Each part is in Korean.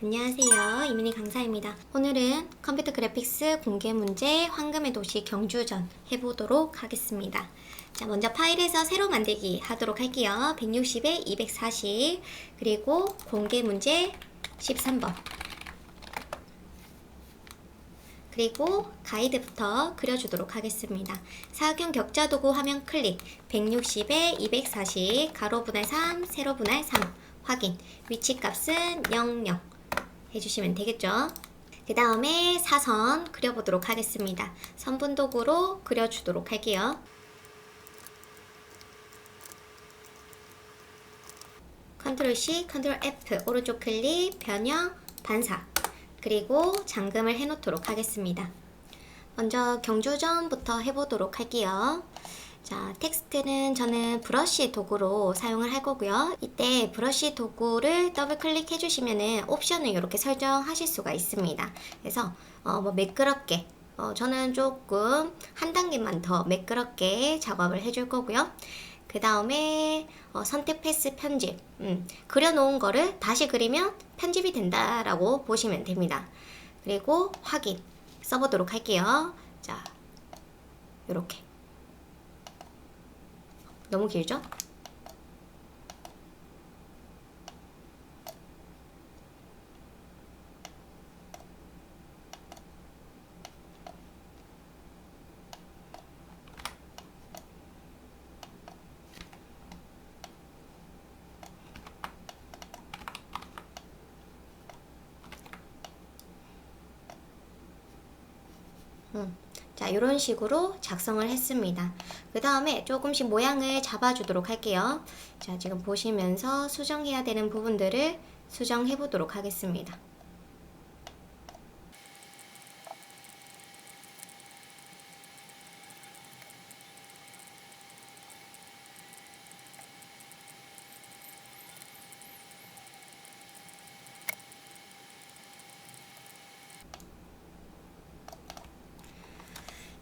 안녕하세요. 이민희 강사입니다. 오늘은 컴퓨터 그래픽스 공개 문제 황금의 도시 경주전 해보도록 하겠습니다. 자, 먼저 파일에서 새로 만들기 하도록 할게요. 160에 240 그리고 공개 문제 13번 그리고 가이드부터 그려주도록 하겠습니다. 사각형 격자도구 화면 클릭 160에 240 가로 분할 3 세로 분할 3 확인 위치값은 00 해주시면 되겠죠. 그 다음에 사선 그려보도록 하겠습니다. 선분도구로 그려주도록 할게요. 컨트롤 C, 컨트롤 F 오른쪽 클릭, 변형, 반사 그리고 잠금을 해놓도록 하겠습니다. 먼저 경주전부터 해보도록 할게요. 자, 텍스트는 저는 브러쉬 도구로 사용을 할 거고요. 이때 브러쉬 도구를 더블 클릭해 주시면은 옵션을 이렇게 설정하실 수가 있습니다. 그래서 매끄럽게 저는 조금 한 단계만 더 매끄럽게 작업을 해줄 거고요. 그 다음에 선택 패스 편집 그려놓은 거를 다시 그리면 편집이 된다라고 보시면 됩니다. 그리고 확인 써보도록 할게요. 자, 요렇게 너무 길죠? 자, 이런 식으로 작성을 했습니다. 그 다음에 조금씩 모양을 잡아주도록 할게요. 자, 지금 보시면서 수정해야 되는 부분들을 수정해 보도록 하겠습니다.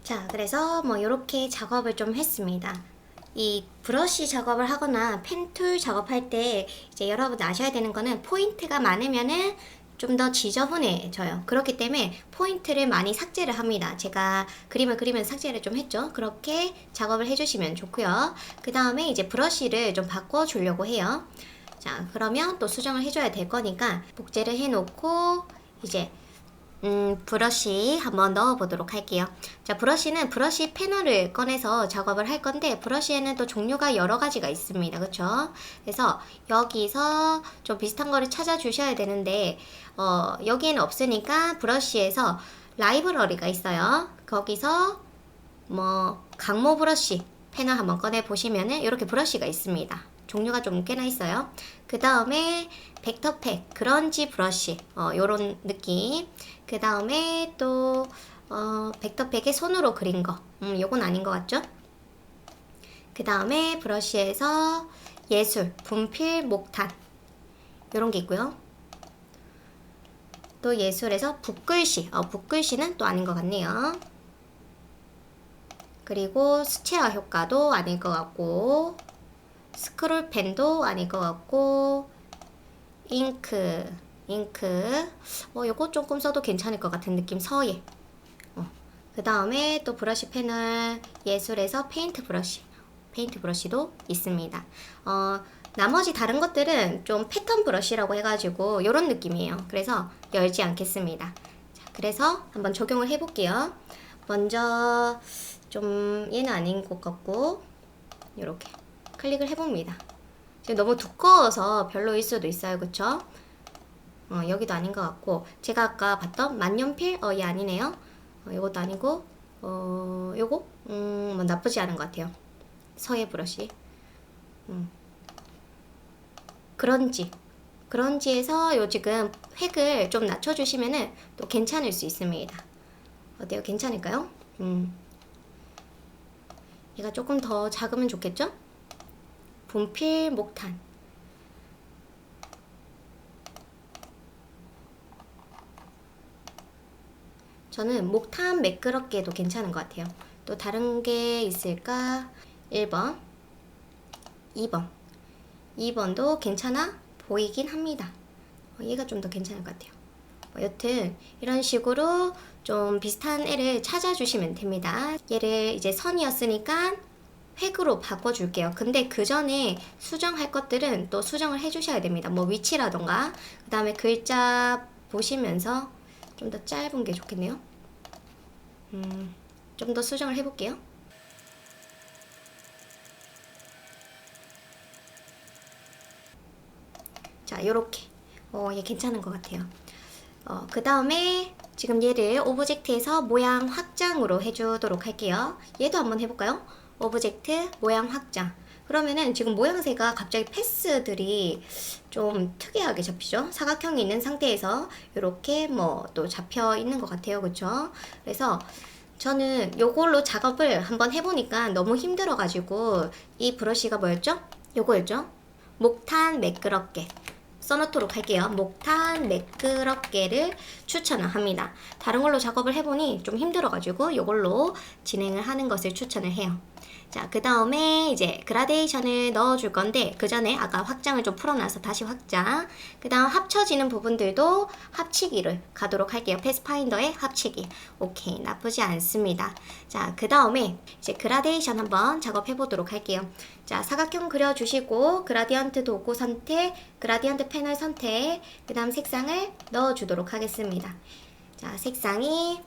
자, 그래서 이렇게 작업을 좀 했습니다. 이 브러쉬 작업을 하거나 펜툴 작업할 때 이제 여러분 아셔야 되는 거는 포인트가 많으면은 좀 더 지저분해져요. 그렇기 때문에 포인트를 많이 삭제를 합니다. 제가 그림을 그리면서 삭제를 좀 했죠. 그렇게 작업을 해주시면 좋고요. 그 다음에 이제 브러쉬를 좀 바꿔주려고 해요. 자, 그러면 또 수정을 해줘야 될 거니까 복제를 해놓고 이제 브러쉬 한번 넣어보도록 할게요. 자, 브러쉬는 브러쉬 패널을 꺼내서 작업을 할 건데 브러쉬에는 또 종류가 여러 가지가 있습니다. 그쵸? 그래서 여기서 좀 비슷한 거를 찾아주셔야 되는데 여기에는 없으니까 브러쉬에서 라이브러리가 있어요. 거기서 강모 브러쉬 패널 한번 꺼내 보시면은 이렇게 브러쉬가 있습니다. 종류가 좀 꽤나 있어요. 그 다음에 벡터팩, 그런지 브러쉬, 요런 느낌. 그 다음에 또, 벡터팩에 손으로 그린 거. 요건 아닌 것 같죠? 그 다음에 브러쉬에서 예술, 분필, 목탄. 요런 게 있고요. 또 예술에서 붓글씨, 붓글씨는 또 아닌 것 같네요. 그리고 수채화 효과도 아닐 것 같고, 스크롤펜도 아닐 것 같고, 잉크 요거 조금 써도 괜찮을 것 같은 느낌. 서예. 그 다음에 또 브러쉬 패널 예술에서 페인트 브러쉬도 있습니다. 나머지 다른 것들은 좀 패턴 브러쉬라고 해가지고 요런 느낌이에요. 그래서 열지 않겠습니다. 자, 그래서 한번 적용을 해볼게요. 먼저 좀 얘는 아닌 것 같고 요렇게 클릭을 해봅니다. 지금 너무 두꺼워서 별로일 수도 있어요. 그쵸? 여기도 아닌 것 같고 제가 아까 봤던 만년필? 얘 아니네요. 이것도 아니고 요거? 나쁘지 않은 것 같아요. 서예 브러쉬. 그런지에서 요 지금 획을 좀 낮춰주시면은 또 괜찮을 수 있습니다. 어때요? 괜찮을까요? 얘가 조금 더 작으면 좋겠죠? 분필, 목탄. 저는 목탄 매끄럽게 해도 괜찮은 것 같아요. 또 다른 게 있을까? 1번, 2번. 2번도 괜찮아 보이긴 합니다. 얘가 좀 더 괜찮을 것 같아요. 여튼 이런 식으로 좀 비슷한 애를 찾아주시면 됩니다. 얘를 이제 선이었으니까 획으로 바꿔줄게요. 근데 그 전에 수정할 것들은 또 수정을 해주셔야 됩니다. 뭐 위치라던가 그 다음에 글자 보시면서 좀 더 짧은 게 좋겠네요. 좀 더 수정을 해볼게요. 자, 요렇게 얘 괜찮은 것 같아요. 그 다음에 지금 얘를 오브젝트에서 모양 확장으로 해주도록 할게요. 얘도 한번 해볼까요? 오브젝트 모양 확장. 그러면은 지금 모양새가 갑자기 패스들이 좀 특이하게 잡히죠. 사각형이 있는 상태에서 이렇게 뭐 또 잡혀 있는 것 같아요. 그쵸? 그래서 저는 요걸로 작업을 한번 해보니까 너무 힘들어가지고 이 브러쉬가 뭐였죠? 요거였죠? 목탄 매끄럽게 써놓도록 할게요. 목탄 매끄럽게를 추천을 합니다. 다른 걸로 작업을 해보니 좀 힘들어가지고 이걸로 진행을 하는 것을 추천을 해요. 자, 그 다음에 이제 그라데이션을 넣어줄 건데 그 전에 아까 확장을 좀 풀어놔서 다시 확장. 그 다음 합쳐지는 부분들도 합치기를 가도록 할게요. 패스파인더의 합치기. 오케이, 나쁘지 않습니다. 자, 그 다음에 이제 그라데이션 한번 작업해 보도록 할게요. 자, 사각형 그려주시고 그라디언트 도구 선택, 그라디언트 패널 선택, 그 다음 색상을 넣어주도록 하겠습니다. 자, 색상이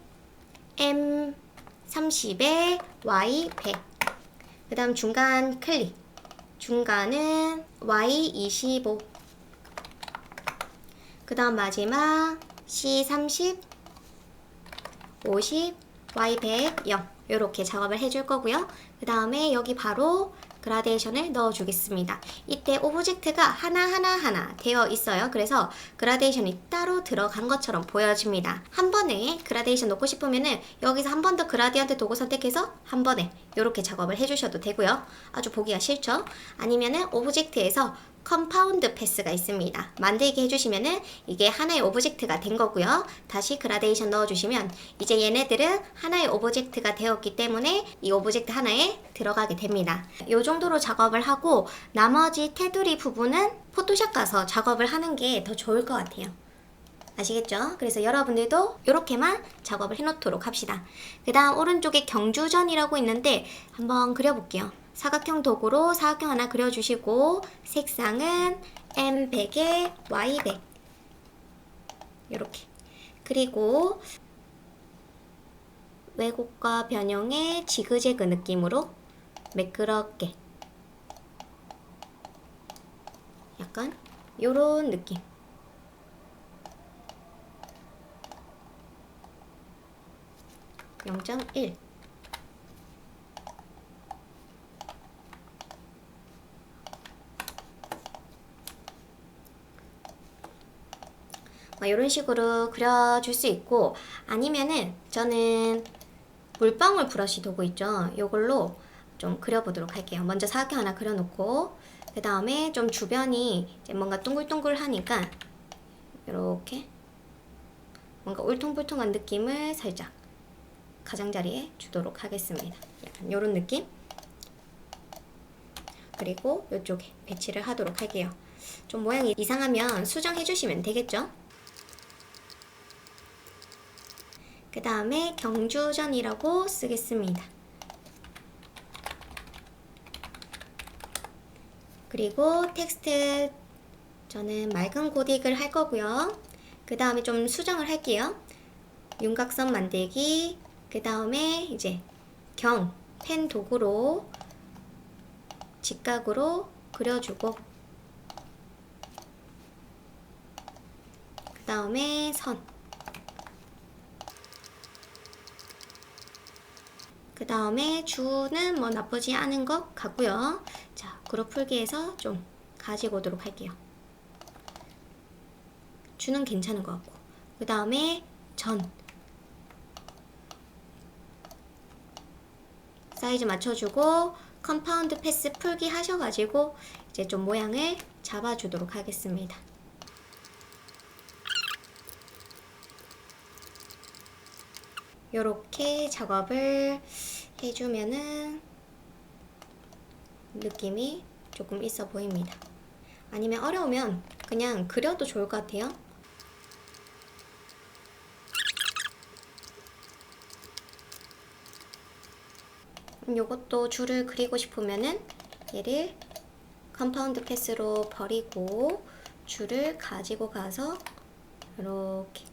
M30에 Y100. 그 다음 중간 클릭, 중간은 Y25, 그 다음 마지막 C30, 50, Y100, 0 이렇게 작업을 해줄 거고요. 그 다음에 여기 바로 그라데이션을 넣어주겠습니다. 이때 오브젝트가 하나하나 되어 있어요. 그래서 그라데이션이 따로 들어간 것처럼 보여집니다. 한 번에 그라데이션 넣고 싶으면은 여기서 한 번 더 그라디언트 도구 선택해서 한 번에 이렇게 작업을 해주셔도 되고요. 아주 보기가 싫죠? 아니면은 오브젝트에서 컴파운드 패스가 있습니다. 만들기 해주시면은 이게 하나의 오브젝트가 된 거고요. 다시 그라데이션 넣어주시면 이제 얘네들은 하나의 오브젝트가 되었기 때문에 이 오브젝트 하나에 들어가게 됩니다. 이 정도로 작업을 하고 나머지 테두리 부분은 포토샵 가서 작업을 하는 게 더 좋을 것 같아요. 아시겠죠? 그래서 여러분들도 이렇게만 작업을 해놓도록 합시다. 그 다음 오른쪽에 경주전이라고 있는데 한번 그려볼게요. 사각형 도구로 사각형 하나 그려주시고 색상은 M100에 Y100 이렇게. 그리고 왜곡과 변형의 지그재그 느낌으로 매끄럽게 약간 요런 느낌. (0.1) 이런 식으로 그려줄 수 있고, 아니면은 저는 물방울 브러쉬 도구 있죠. 이걸로 좀 그려보도록 할게요. 먼저 사각형 하나 그려놓고 그 다음에 좀 주변이 이제 뭔가 동글동글하니까 이렇게 뭔가 울퉁불퉁한 느낌을 살짝 가장자리에 주도록 하겠습니다. 약간 이런 느낌. 그리고 이쪽에 배치를 하도록 할게요. 좀 모양이 이상하면 수정해 주시면 되겠죠. 그 다음에 경주전이라고 쓰겠습니다. 그리고 텍스트 저는 맑은 고딕을 할 거고요. 그 다음에 좀 수정을 할게요. 윤곽선 만들기, 그 다음에 이제 펜 도구로 직각으로 그려주고, 그 다음에 선, 그 다음에 주는 뭐 나쁘지 않은 것 같고요. 자, 그룹 풀기에서 좀 가지고 오도록 할게요. 주는 괜찮은 것 같고, 그 다음에 전 사이즈 맞춰주고 컴파운드 패스 풀기 하셔가지고 이제 좀 모양을 잡아주도록 하겠습니다. 요렇게 작업을 해주면은 느낌이 조금 있어 보입니다. 아니면 어려우면 그냥 그려도 좋을 것 같아요. 요것도 줄을 그리고 싶으면은 얘를 컴파운드 패스로 버리고 줄을 가지고 가서 이렇게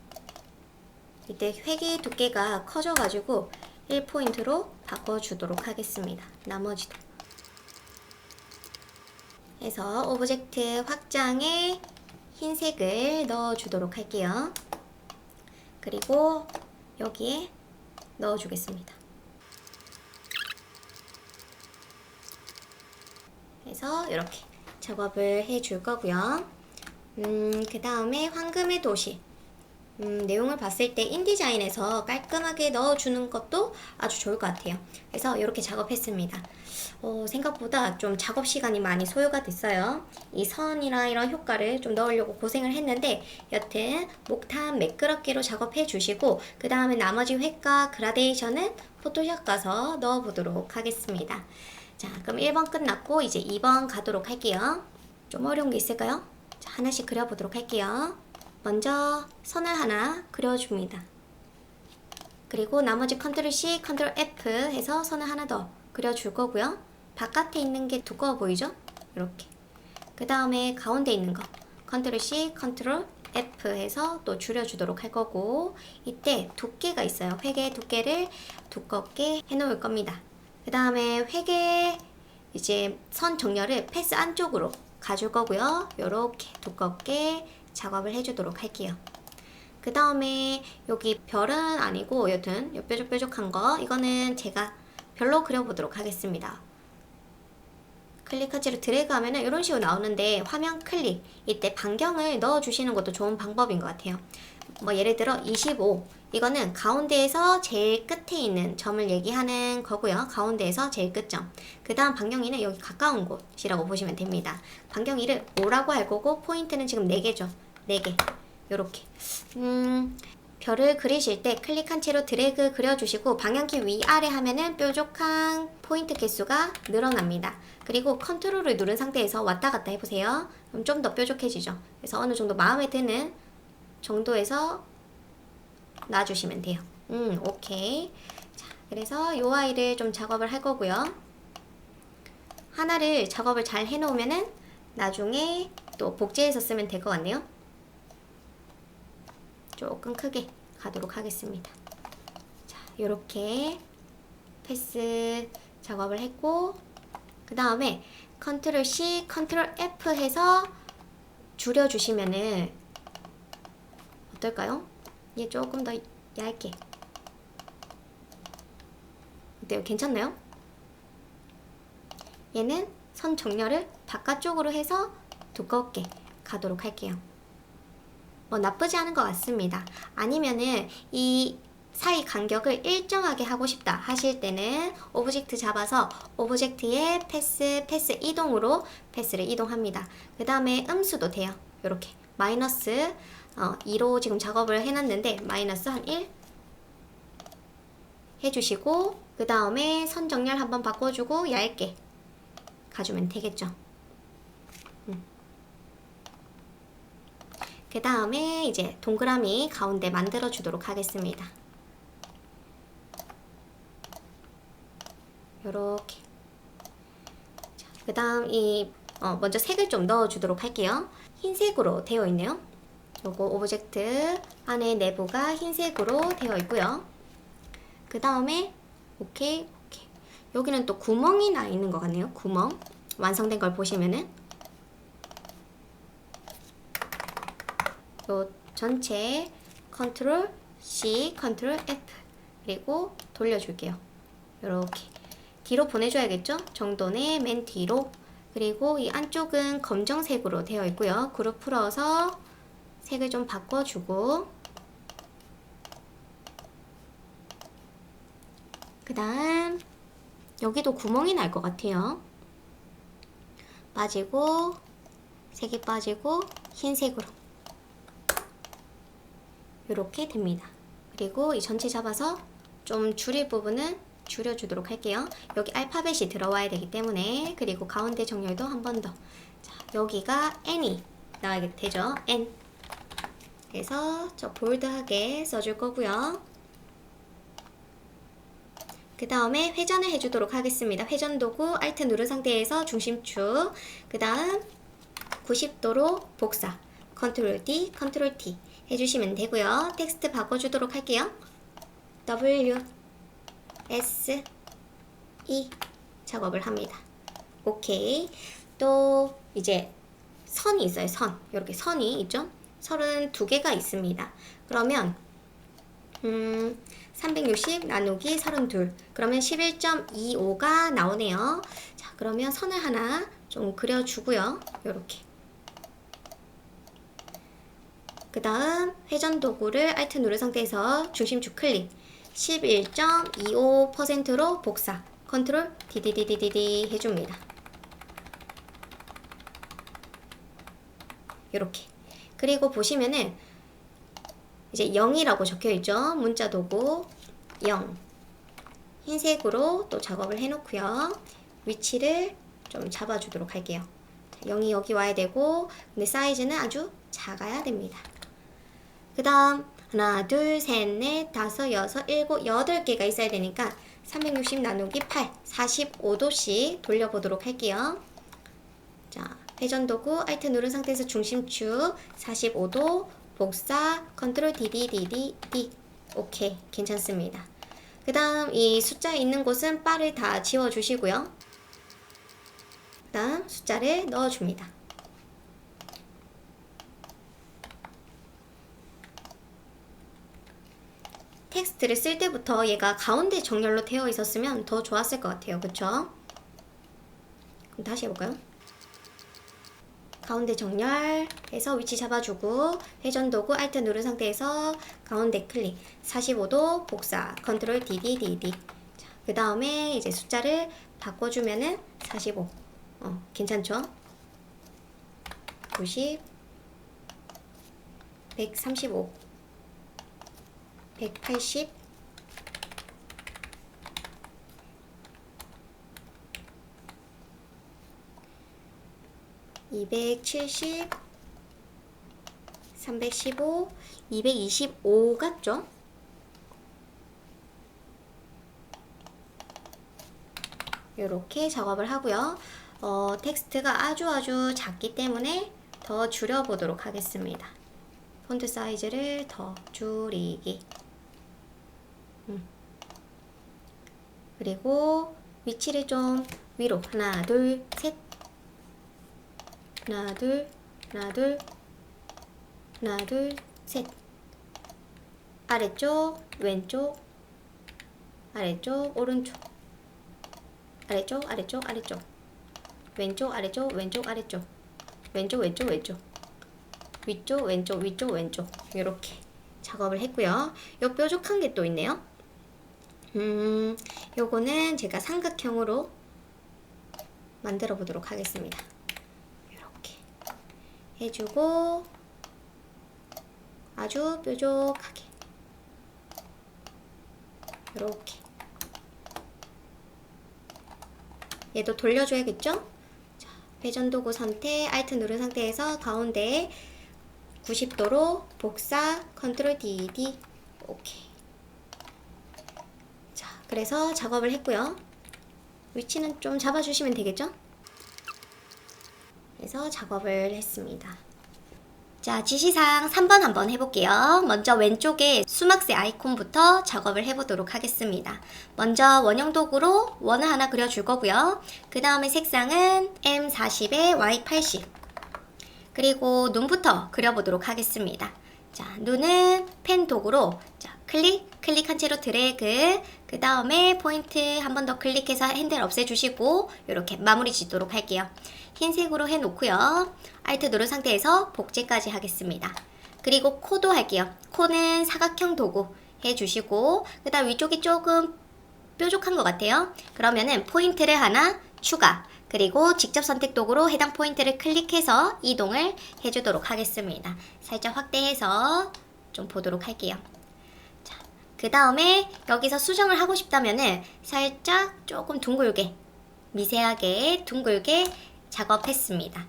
이때 획의 두께가 커져가지고 1포인트로 바꿔주도록 하겠습니다. 나머지도 해서 오브젝트 확장에 흰색을 넣어주도록 할게요. 그리고 여기에 넣어주겠습니다. 해서 이렇게 작업을 해줄 거고요. 그 다음에 황금의 도시. 내용을 봤을 때 인디자인에서 깔끔하게 넣어주는 것도 아주 좋을 것 같아요. 그래서 이렇게 작업했습니다. 생각보다 좀 작업 시간이 많이 소요가 됐어요. 이 선이랑 이런 효과를 좀 넣으려고 고생을 했는데 여튼 목탄 매끄럽게로 작업해 주시고 그 다음에 나머지 획과 그라데이션은 포토샵 가서 넣어 보도록 하겠습니다. 자, 그럼 1번 끝났고 이제 2번 가도록 할게요. 좀 어려운 게 있을까요? 자, 하나씩 그려보도록 할게요. 먼저 선을 하나 그려줍니다. 그리고 나머지 컨트롤 C, 컨트롤 F 해서 선을 하나 더 그려줄 거고요. 바깥에 있는 게 두꺼워 보이죠? 이렇게. 그 다음에 가운데 있는 거 컨트롤 C, 컨트롤 F 해서 또 줄여주도록 할 거고 이때 두께가 있어요. 획의 두께를 두껍게 해놓을 겁니다. 그 다음에 획의 이제 선 정렬을 패스 안쪽으로 가줄 거고요. 요렇게 두껍게 작업을 해주도록 할게요. 그 다음에 여기 별은 아니고 여튼 요 뾰족뾰족한 거 이거는 제가 별로 그려보도록 하겠습니다. 클릭하지로 드래그 하면은 이런 식으로 나오는데 화면 클릭 이때 반경을 넣어주시는 것도 좋은 방법인 것 같아요. 뭐 예를 들어 25 이거는 가운데에서 제일 끝에 있는 점을 얘기하는 거고요. 가운데에서 제일 끝점. 그 다음 반경이는 여기 가까운 곳이라고 보시면 됩니다. 반경이를 5라고 할 거고 포인트는 지금 4개죠. 4개 요렇게 별을 그리실 때 클릭한 채로 드래그 그려주시고 방향키 위아래 하면은 뾰족한 포인트 개수가 늘어납니다. 그리고 컨트롤을 누른 상태에서 왔다 갔다 해보세요. 그럼 좀 더 뾰족해지죠. 그래서 어느 정도 마음에 드는 정도에서 놔주시면 돼요. 오케이. 자, 그래서 요 아이를 좀 작업을 할 거고요. 하나를 작업을 잘 해놓으면은 나중에 또 복제해서 쓰면 될 것 같네요. 조금 크게 가도록 하겠습니다. 자, 요렇게 패스 작업을 했고 그 다음에 컨트롤 C, 컨트롤 F 해서 줄여주시면은 어떨까요? 얘 조금 더 얇게 어때요? 괜찮나요? 얘는 선 정렬을 바깥쪽으로 해서 두껍게 가도록 할게요. 뭐 나쁘지 않은 것 같습니다. 아니면은 이 사이 간격을 일정하게 하고 싶다 하실 때는 오브젝트 잡아서 오브젝트의 패스 이동으로 패스를 이동합니다. 그 다음에 음수도 돼요. 이렇게 마이너스 2로 지금 작업을 해놨는데 마이너스 한 1 해주시고 그 다음에 선 정렬 한번 바꿔주고 얇게 가주면 되겠죠. 그 다음에 이제 동그라미 가운데 만들어 주도록 하겠습니다. 요렇게. 그 다음 먼저 색을 좀 넣어 주도록 할게요. 흰색으로 되어 있네요. 요거 오브젝트 안에 내부가 흰색으로 되어 있고요. 그 다음에 오케이. 여기는 또 구멍이 나 있는 것 같네요. 구멍 완성된 걸 보시면은 요 전체 컨트롤 C, 컨트롤 F 그리고 돌려줄게요. 요렇게 뒤로 보내줘야겠죠? 정돈의 맨 뒤로. 그리고 이 안쪽은 검정색으로 되어 있고요. 그룹 풀어서 색을 좀 바꿔주고 그 다음 여기도 구멍이 날 것 같아요. 빠지고 색이 빠지고 흰색으로 이렇게 됩니다. 그리고 이 전체 잡아서 좀 줄일 부분은 줄여주도록 할게요. 여기 알파벳이 들어와야 되기 때문에. 그리고 가운데 정렬도 한 번 더. 자, 여기가 N이 나와야 되죠. N. 그래서 저 볼드하게 써줄 거고요. 그 다음에 회전을 해주도록 하겠습니다. 회전 도구 Alt 누른 상태에서 중심축, 그 다음 90도로 복사, Ctrl D, Ctrl T 해주시면 되고요. 텍스트 바꿔주도록 할게요. W, S, E 작업을 합니다. 오케이. 또 이제 선이 있어요. 선. 이렇게 선이 있죠? 선은 두 개가 있습니다. 그러면 360 나누기 32 그러면 11.25가 나오네요. 자, 그러면 선을 하나 좀 그려주고요. 이렇게. 그 다음 회전 도구를 Alt 누른 상태에서 중심축 클릭 11.25%로 복사 Ctrl DDDDD 해줍니다. 이렇게. 그리고 보시면은 이제 0이라고 적혀있죠. 문자 도구 0 흰색으로 또 작업을 해놓고요. 위치를 좀 잡아주도록 할게요. 0이 여기 와야 되고 근데 사이즈는 아주 작아야 됩니다. 그 다음 하나 둘 셋 넷 다섯 여섯 일곱 8개가 있어야 되니까 360 나누기 8 45도씩 돌려보도록 할게요. 자, 회전 도구 Alt 누른 상태에서 중심축 45도 복사 Ctrl DDDD 오케이 괜찮습니다. 그 다음 이 숫자 있는 곳은 바를 다 지워주시고요. 그 다음 숫자를 넣어줍니다. 텍스트를 쓸 때부터 얘가 가운데 정렬로 되어 있었으면 더 좋았을 것 같아요. 그쵸? 그럼 다시 해볼까요? 가운데 정렬해서 위치 잡아주고 회전 도구 Alt 누른 상태에서 가운데 클릭 45도 복사 Ctrl DDDD 그 다음에 이제 숫자를 바꿔주면은 45 괜찮죠? 90 135 180 270 315 225 같죠? 이렇게 작업을 하고요. 텍스트가 아주 작기 때문에 더 줄여보도록 하겠습니다. 폰트 사이즈를 더 줄이기. 그리고 위치를 좀 위로 하나 둘 셋 하나 둘 하나 둘 하나 둘 셋 아래쪽 왼쪽 아래쪽 오른쪽 아래쪽 아래쪽 아래쪽 왼쪽 아래쪽 왼쪽 아래쪽 왼쪽 왼쪽 왼쪽 위쪽 왼쪽 위쪽 왼쪽 이렇게 작업을 했고요. 요 뾰족한 게 또 있네요. 요거는 제가 삼각형으로 만들어 보도록 하겠습니다. 이렇게 해주고 아주 뾰족하게 이렇게 얘도 돌려줘야겠죠? 자, 회전 도구 선택 Alt 누른 상태에서 가운데 90도로 복사 Ctrl DD 오케이. 자, 그래서 작업을 했고요. 위치는 좀 잡아주시면 되겠죠? 그래서 작업을 했습니다. 자, 지시사항 3번 한번 해볼게요. 먼저 왼쪽에 수막새 아이콘부터 작업을 해보도록 하겠습니다. 먼저 원형 도구로 원을 하나 그려줄 거고요. 그 다음에 색상은 M40에 Y80 그리고 눈부터 그려보도록 하겠습니다. 자, 눈은 펜 도구로 자, 클릭한 채로 드래그 그 다음에 포인트 한 번 더 클릭해서 핸들 없애주시고 이렇게 마무리 짓도록 할게요. 흰색으로 해놓고요. Alt 누른 상태에서 복제까지 하겠습니다. 그리고 코도 할게요. 코는 사각형 도구 해주시고 그 다음 위쪽이 조금 뾰족한 것 같아요. 그러면은 포인트를 하나 추가 그리고 직접 선택 도구로 해당 포인트를 클릭해서 이동을 해주도록 하겠습니다. 살짝 확대해서 좀 보도록 할게요. 자, 그 다음에 여기서 수정을 하고 싶다면은 살짝 조금 둥글게 미세하게 둥글게 작업했습니다.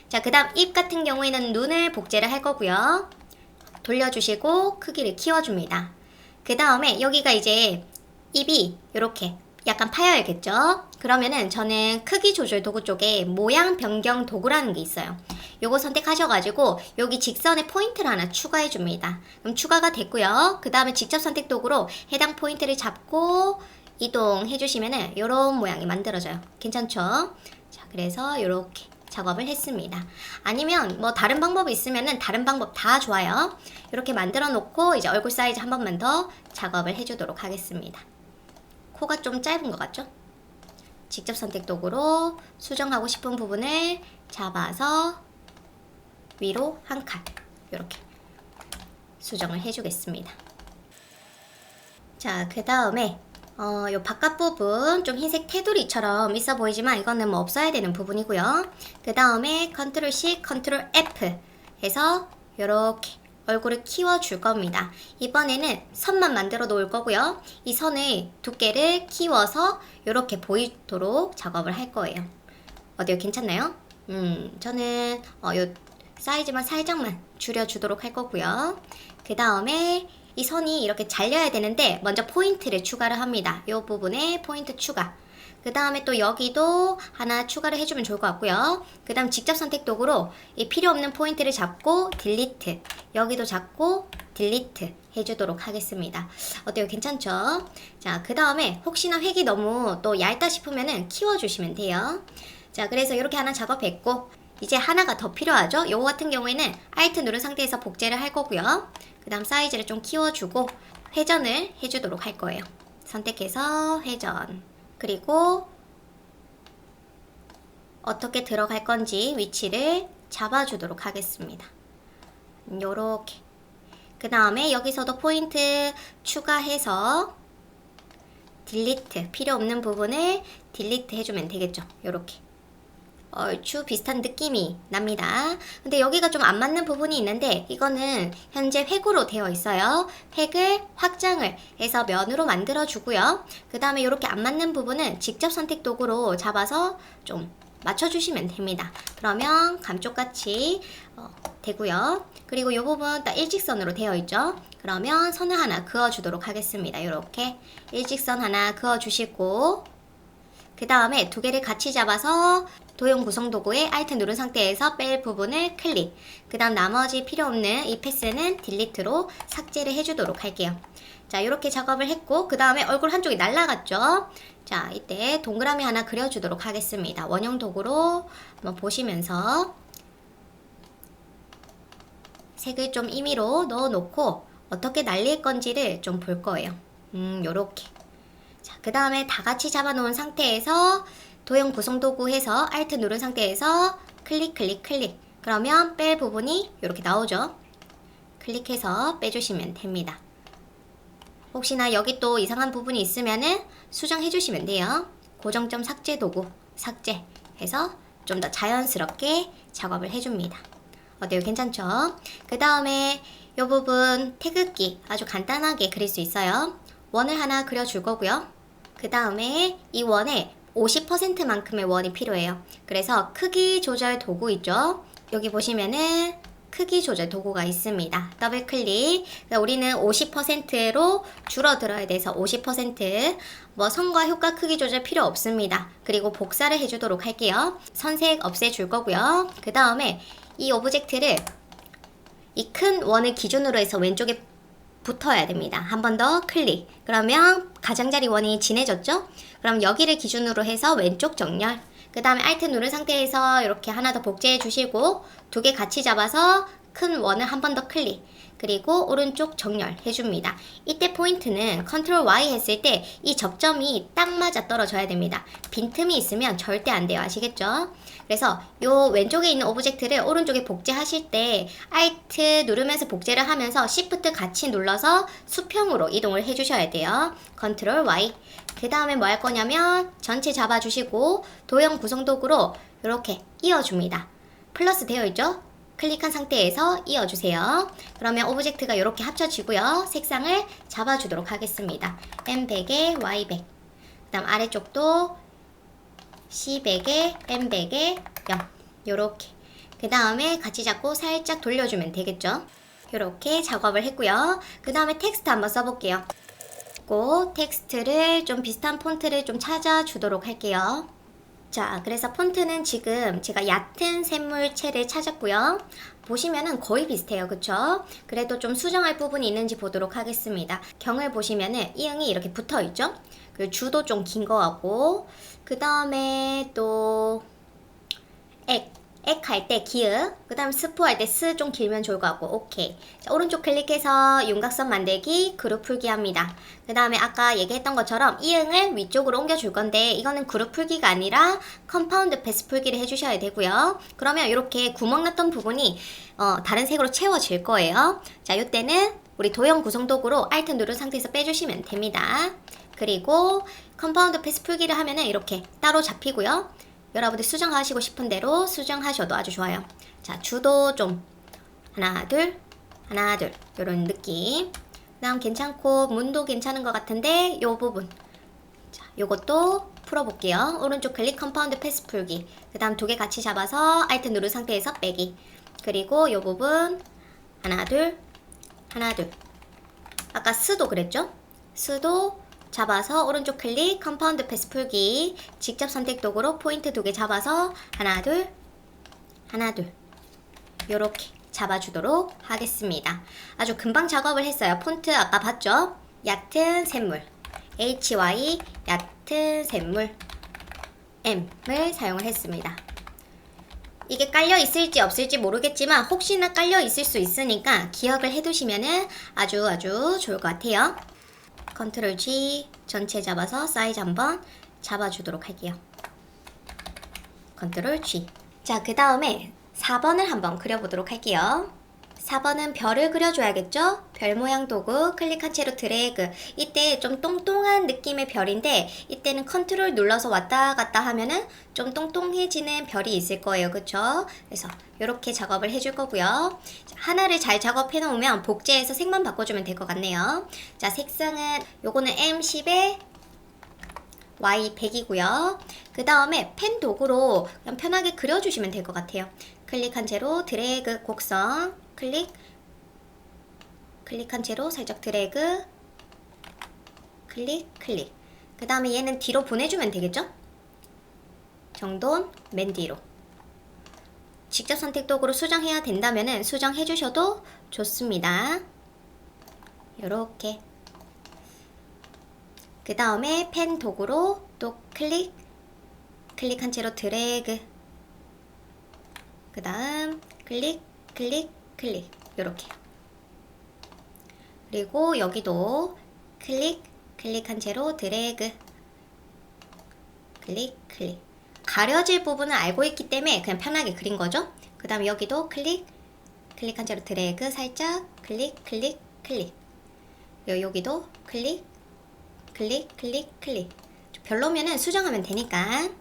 자, 그 다음 입 같은 경우에는 눈을 복제를 할 거고요. 돌려주시고 크기를 키워줍니다. 그 다음에 여기가 이제 입이 이렇게 약간 파여야겠죠? 그러면은 저는 크기 조절 도구 쪽에 모양 변경 도구라는 게 있어요. 요거 선택하셔가지고 여기 직선에 포인트를 하나 추가해 줍니다. 그럼 추가가 됐고요. 그 다음에 직접 선택 도구로 해당 포인트를 잡고 이동해 주시면은 요런 모양이 만들어져요. 괜찮죠? 자, 그래서 요렇게 작업을 했습니다. 아니면 뭐 다른 방법이 있으면은 다른 방법 다 좋아요. 이렇게 만들어 놓고 이제 얼굴 사이즈 한 번만 더 작업을 해주도록 하겠습니다. 코가 좀 짧은 것 같죠? 직접 선택 도구로 수정하고 싶은 부분을 잡아서 위로 한 칸 이렇게 수정을 해주겠습니다. 자, 그 다음에 요 바깥 부분 좀 흰색 테두리처럼 있어 보이지만 이거는 뭐 없어야 되는 부분이고요. 그 다음에 컨트롤 C, 컨트롤 F 해서 요렇게 얼굴을 키워줄 겁니다. 이번에는 선만 만들어 놓을 거고요. 이 선의 두께를 키워서 요렇게 보이도록 작업을 할 거예요. 어때요? 괜찮나요? 저는 요 사이즈만 살짝만 줄여주도록 할 거고요. 그 다음에 이 선이 이렇게 잘려야 되는데 먼저 포인트를 추가를 합니다. 이 부분에 포인트 추가. 그 다음에 또 여기도 하나 추가를 해주면 좋을 것 같고요. 그 다음 직접 선택 도구로 이 필요 없는 포인트를 잡고 딜리트, 여기도 잡고 딜리트 해주도록 하겠습니다. 어때요? 괜찮죠? 자, 그 다음에 혹시나 획이 너무 또 얇다 싶으면은 키워주시면 돼요. 자, 그래서 이렇게 하나 작업했고 이제 하나가 더 필요하죠? 요거 같은 경우에는 Alt 누른 상태에서 복제를 할 거고요. 그 다음 사이즈를 좀 키워주고 회전을 해주도록 할 거예요. 선택해서 회전. 그리고 어떻게 들어갈 건지 위치를 잡아주도록 하겠습니다. 요렇게. 그 다음에 여기서도 포인트 추가해서 딜리트, 필요 없는 부분을 딜리트 해주면 되겠죠. 요렇게. 얼추 비슷한 느낌이 납니다. 근데 여기가 좀 안 맞는 부분이 있는데 이거는 현재 획으로 되어 있어요. 획을 확장을 해서 면으로 만들어 주고요. 그 다음에 이렇게 안 맞는 부분은 직접 선택 도구로 잡아서 좀 맞춰주시면 됩니다. 그러면 감쪽같이 되고요. 그리고 이 부분 딱 일직선으로 되어 있죠. 그러면 선을 하나 그어주도록 하겠습니다. 이렇게 일직선 하나 그어주시고 그 다음에 두 개를 같이 잡아서 도형 구성 도구에 Alt 누른 상태에서 뺄 부분을 클릭. 그 다음 나머지 필요 없는 이 패스는 딜리트로 삭제를 해주도록 할게요. 자, 이렇게 작업을 했고 그 다음에 얼굴 한쪽이 날라갔죠. 자, 이때 동그라미 하나 그려주도록 하겠습니다. 원형 도구로 한번 보시면서 색을 좀 임의로 넣어놓고 어떻게 날릴 건지를 좀 볼 거예요. 요렇게. 자, 그 다음에 다 같이 잡아놓은 상태에서 도형 구성 도구 해서 Alt 누른 상태에서 클릭 클릭 클릭. 그러면 뺄 부분이 이렇게 나오죠. 클릭해서 빼주시면 됩니다. 혹시나 여기 또 이상한 부분이 있으면은 수정해 주시면 돼요. 고정점 삭제 도구 삭제해서 좀 더 자연스럽게 작업을 해줍니다. 어때요? 괜찮죠? 그 다음에 이 부분 태극기 아주 간단하게 그릴 수 있어요. 원을 하나 그려줄 거고요. 그 다음에 이 원에 50%만큼의 원이 필요해요. 그래서 크기 조절 도구 있죠? 여기 보시면은 크기 조절 도구가 있습니다. 더블 클릭. 우리는 50%로 줄어들어야 돼서 50%. 뭐 선과 효과 크기 조절 필요 없습니다. 그리고 복사를 해주도록 할게요. 선색 없애줄 거고요. 그 다음에 이 오브젝트를 이 큰 원을 기준으로 해서 왼쪽에 붙어야 됩니다. 한 번 더 클릭. 그러면 가장자리 원이 진해졌죠? 그럼 여기를 기준으로 해서 왼쪽 정렬. 그 다음에 Alt 누른 상태에서 이렇게 하나 더 복제해 주시고 두 개 같이 잡아서 큰 원을 한 번 더 클릭. 그리고 오른쪽 정렬 해줍니다. 이때 포인트는 컨트롤 Y 했을 때 이 접점이 딱 맞아 떨어져야 됩니다. 빈틈이 있으면 절대 안 돼요. 아시겠죠? 그래서 요 왼쪽에 있는 오브젝트를 오른쪽에 복제하실 때 Alt 누르면서 복제를 하면서 Shift 같이 눌러서 수평으로 이동을 해주셔야 돼요. 컨트롤 Y. 그 다음에 뭐 할 거냐면 전체 잡아주시고 도형 구성 도구로 이렇게 이어줍니다. 플러스 되어 있죠? 클릭한 상태에서 이어주세요. 그러면 오브젝트가 이렇게 합쳐지고요. 색상을 잡아주도록 하겠습니다. M100에 Y100. 그 다음 아래쪽도 C100에 M100에 0. 요렇게. 그 다음에 같이 잡고 살짝 돌려주면 되겠죠? 요렇게 작업을 했고요. 그 다음에 텍스트 한번 써볼게요. 있고 텍스트를 좀 비슷한 폰트를 좀 찾아주도록 할게요. 자, 그래서 폰트는 지금 제가 얕은 샘물체를 찾았고요. 보시면은 거의 비슷해요. 그쵸? 그래도 좀 수정할 부분이 있는지 보도록 하겠습니다. 경을 보시면은 이응이 이렇게 붙어 있죠? 그리고 주도 좀 긴 거 같고, 그 다음에 또 액 할 때 기읍, 그 다음 스포 할 때 스 좀 길면 좋을 것 같고, 오케이. 자, 오른쪽 클릭해서 윤곽선 만들기, 그룹 풀기 합니다. 그 다음에 아까 얘기했던 것처럼 이응을 위쪽으로 옮겨줄 건데, 이거는 그룹 풀기가 아니라 컴파운드 패스 풀기를 해주셔야 되고요. 그러면 이렇게 구멍 났던 부분이 다른 색으로 채워질 거예요. 자, 이때는 우리 도형 구성 도구로 Alt 누른 상태에서 빼주시면 됩니다. 그리고 컴파운드 패스 풀기를 하면은 이렇게 따로 잡히고요. 여러분들 수정하시고 싶은 대로 수정하셔도 아주 좋아요. 자, 주도 좀 하나 둘 하나 둘 요런 느낌. 그 다음 괜찮고 문도 괜찮은 것 같은데 요 부분, 자, 요것도 풀어볼게요. 오른쪽 클릭 컴파운드 패스 풀기, 그 다음 두 개 같이 잡아서 Alt 누른 상태에서 빼기, 그리고 요 부분 하나 둘 하나 둘. 아까 스도 그랬죠? 스도 잡아서 오른쪽 클릭 컴파운드 패스 풀기, 직접 선택 도구로 포인트 두 개 잡아서 하나 둘 하나 둘 요렇게 잡아주도록 하겠습니다. 아주 금방 작업을 했어요. 폰트 아까 봤죠? 얕은 샘물 HY 얕은 샘물 M을 사용을 했습니다. 이게 깔려 있을지 없을지 모르겠지만 혹시나 깔려 있을 수 있으니까 기억을 해두시면 아주 좋을 것 같아요. 컨트롤 G 전체 잡아서 사이즈 한번 잡아주도록 할게요. 컨트롤 G. 자, 그 다음에 4번을 한번 그려보도록 할게요. 4번은 별을 그려줘야겠죠? 별 모양 도구 클릭한 채로 드래그. 이때 좀 똥똥한 느낌의 별인데 이때는 컨트롤 눌러서 왔다 갔다 하면은 좀 똥똥해지는 별이 있을 거예요. 그쵸? 그래서 이렇게 작업을 해줄 거고요. 자, 하나를 잘 작업해 놓으면 복제해서 색만 바꿔주면 될 것 같네요. 자, 색상은 요거는 M10에 Y100이고요. 그 다음에 펜 도구로 그냥 편하게 그려주시면 될 것 같아요. 클릭한 채로 드래그 곡선 클릭한 채로 살짝 드래그 클릭. 그 다음에 얘는 뒤로 보내주면 되겠죠? 정돈 맨 뒤로. 직접 선택 도구로 수정해야 된다면은 수정해 주셔도 좋습니다. 요렇게. 그 다음에 펜 도구로 또 클릭한 채로 드래그, 그 다음 클릭 요렇게. 그리고 여기도 클릭한 채로 드래그 클릭. 가려질 부분은 알고 있기 때문에 그냥 편하게 그린 거죠. 그 다음에 여기도 클릭한 채로 드래그 살짝 클릭. 여기도 클릭. 별로면은 수정하면 되니까.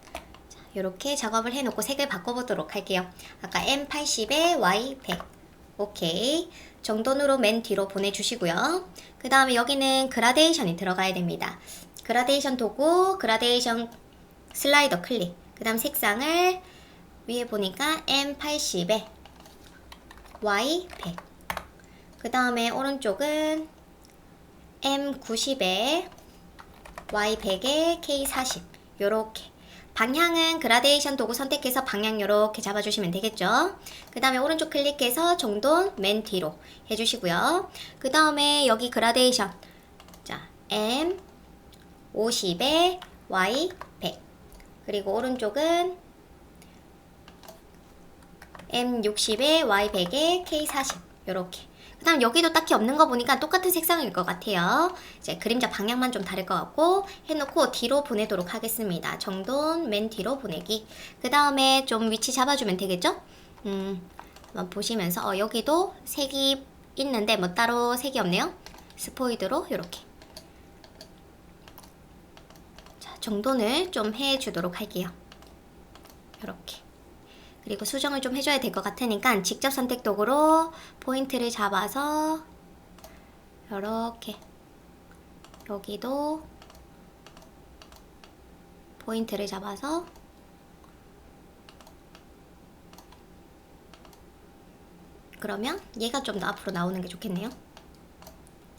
자, 이렇게 작업을 해놓고 색을 바꿔보도록 할게요. 아까 M80에 Y100. 오케이. 정돈으로 맨 뒤로 보내주시고요. 그 다음에 여기는 그라데이션이 들어가야 됩니다. 그라데이션 도구, 그라데이션 슬라이더 클릭. 그 다음 색상을 위에 보니까 M80에 Y100. 그 다음에 오른쪽은 M90에 Y100에 K40. 요렇게. 방향은 그라데이션 도구 선택해서 방향 요렇게 잡아주시면 되겠죠. 그 다음에 오른쪽 클릭해서 정돈 맨 뒤로 해주시고요. 그 다음에 여기 그라데이션. 자, M50에 Y100. 그리고 오른쪽은 M60에 Y100에 K40. 요렇게. 그 다음 여기도 딱히 없는 거 보니까 똑같은 색상일 것 같아요. 이제 그림자 방향만 좀 다를 것 같고 해놓고 뒤로 보내도록 하겠습니다. 정돈 맨 뒤로 보내기. 그 다음에 좀 위치 잡아주면 되겠죠? 한번 보시면서 여기도 색이 있는데 뭐 따로 색이 없네요. 스포이드로 이렇게. 자, 정돈을 좀 해주도록 할게요. 이렇게. 그리고 수정을 좀 해줘야 될 것 같으니까 직접 선택 도구로 포인트를 잡아서 이렇게. 여기도 포인트를 잡아서 그러면 얘가 좀 더 앞으로 나오는 게 좋겠네요.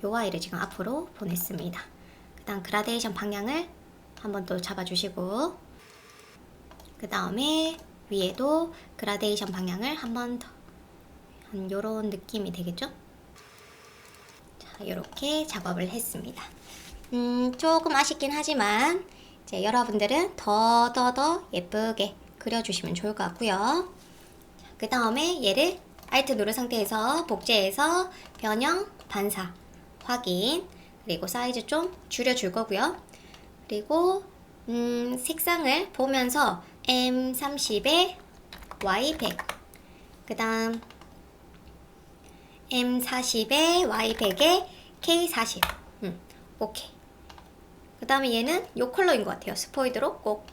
요 아이를 지금 앞으로 보냈습니다. 일단 그라데이션 방향을 한번 또 잡아주시고, 그 다음에 위에도 그라데이션 방향을 한번 더, 한 요런 느낌이 되겠죠? 자, 이렇게 작업을 했습니다. 조금 아쉽긴 하지만 이제 여러분들은 더 예쁘게 그려주시면 좋을 것 같고요. 그 다음에 얘를 Alt 누른 상태에서 복제해서 변형, 반사, 확인, 그리고 사이즈 좀 줄여줄 거고요. 그리고 색상을 보면서 M30에 Y100, 그 다음 M40에 Y100에 K40. 오케이. 그 다음에 얘는 요 컬러인 것 같아요. 스포이드로 꼭.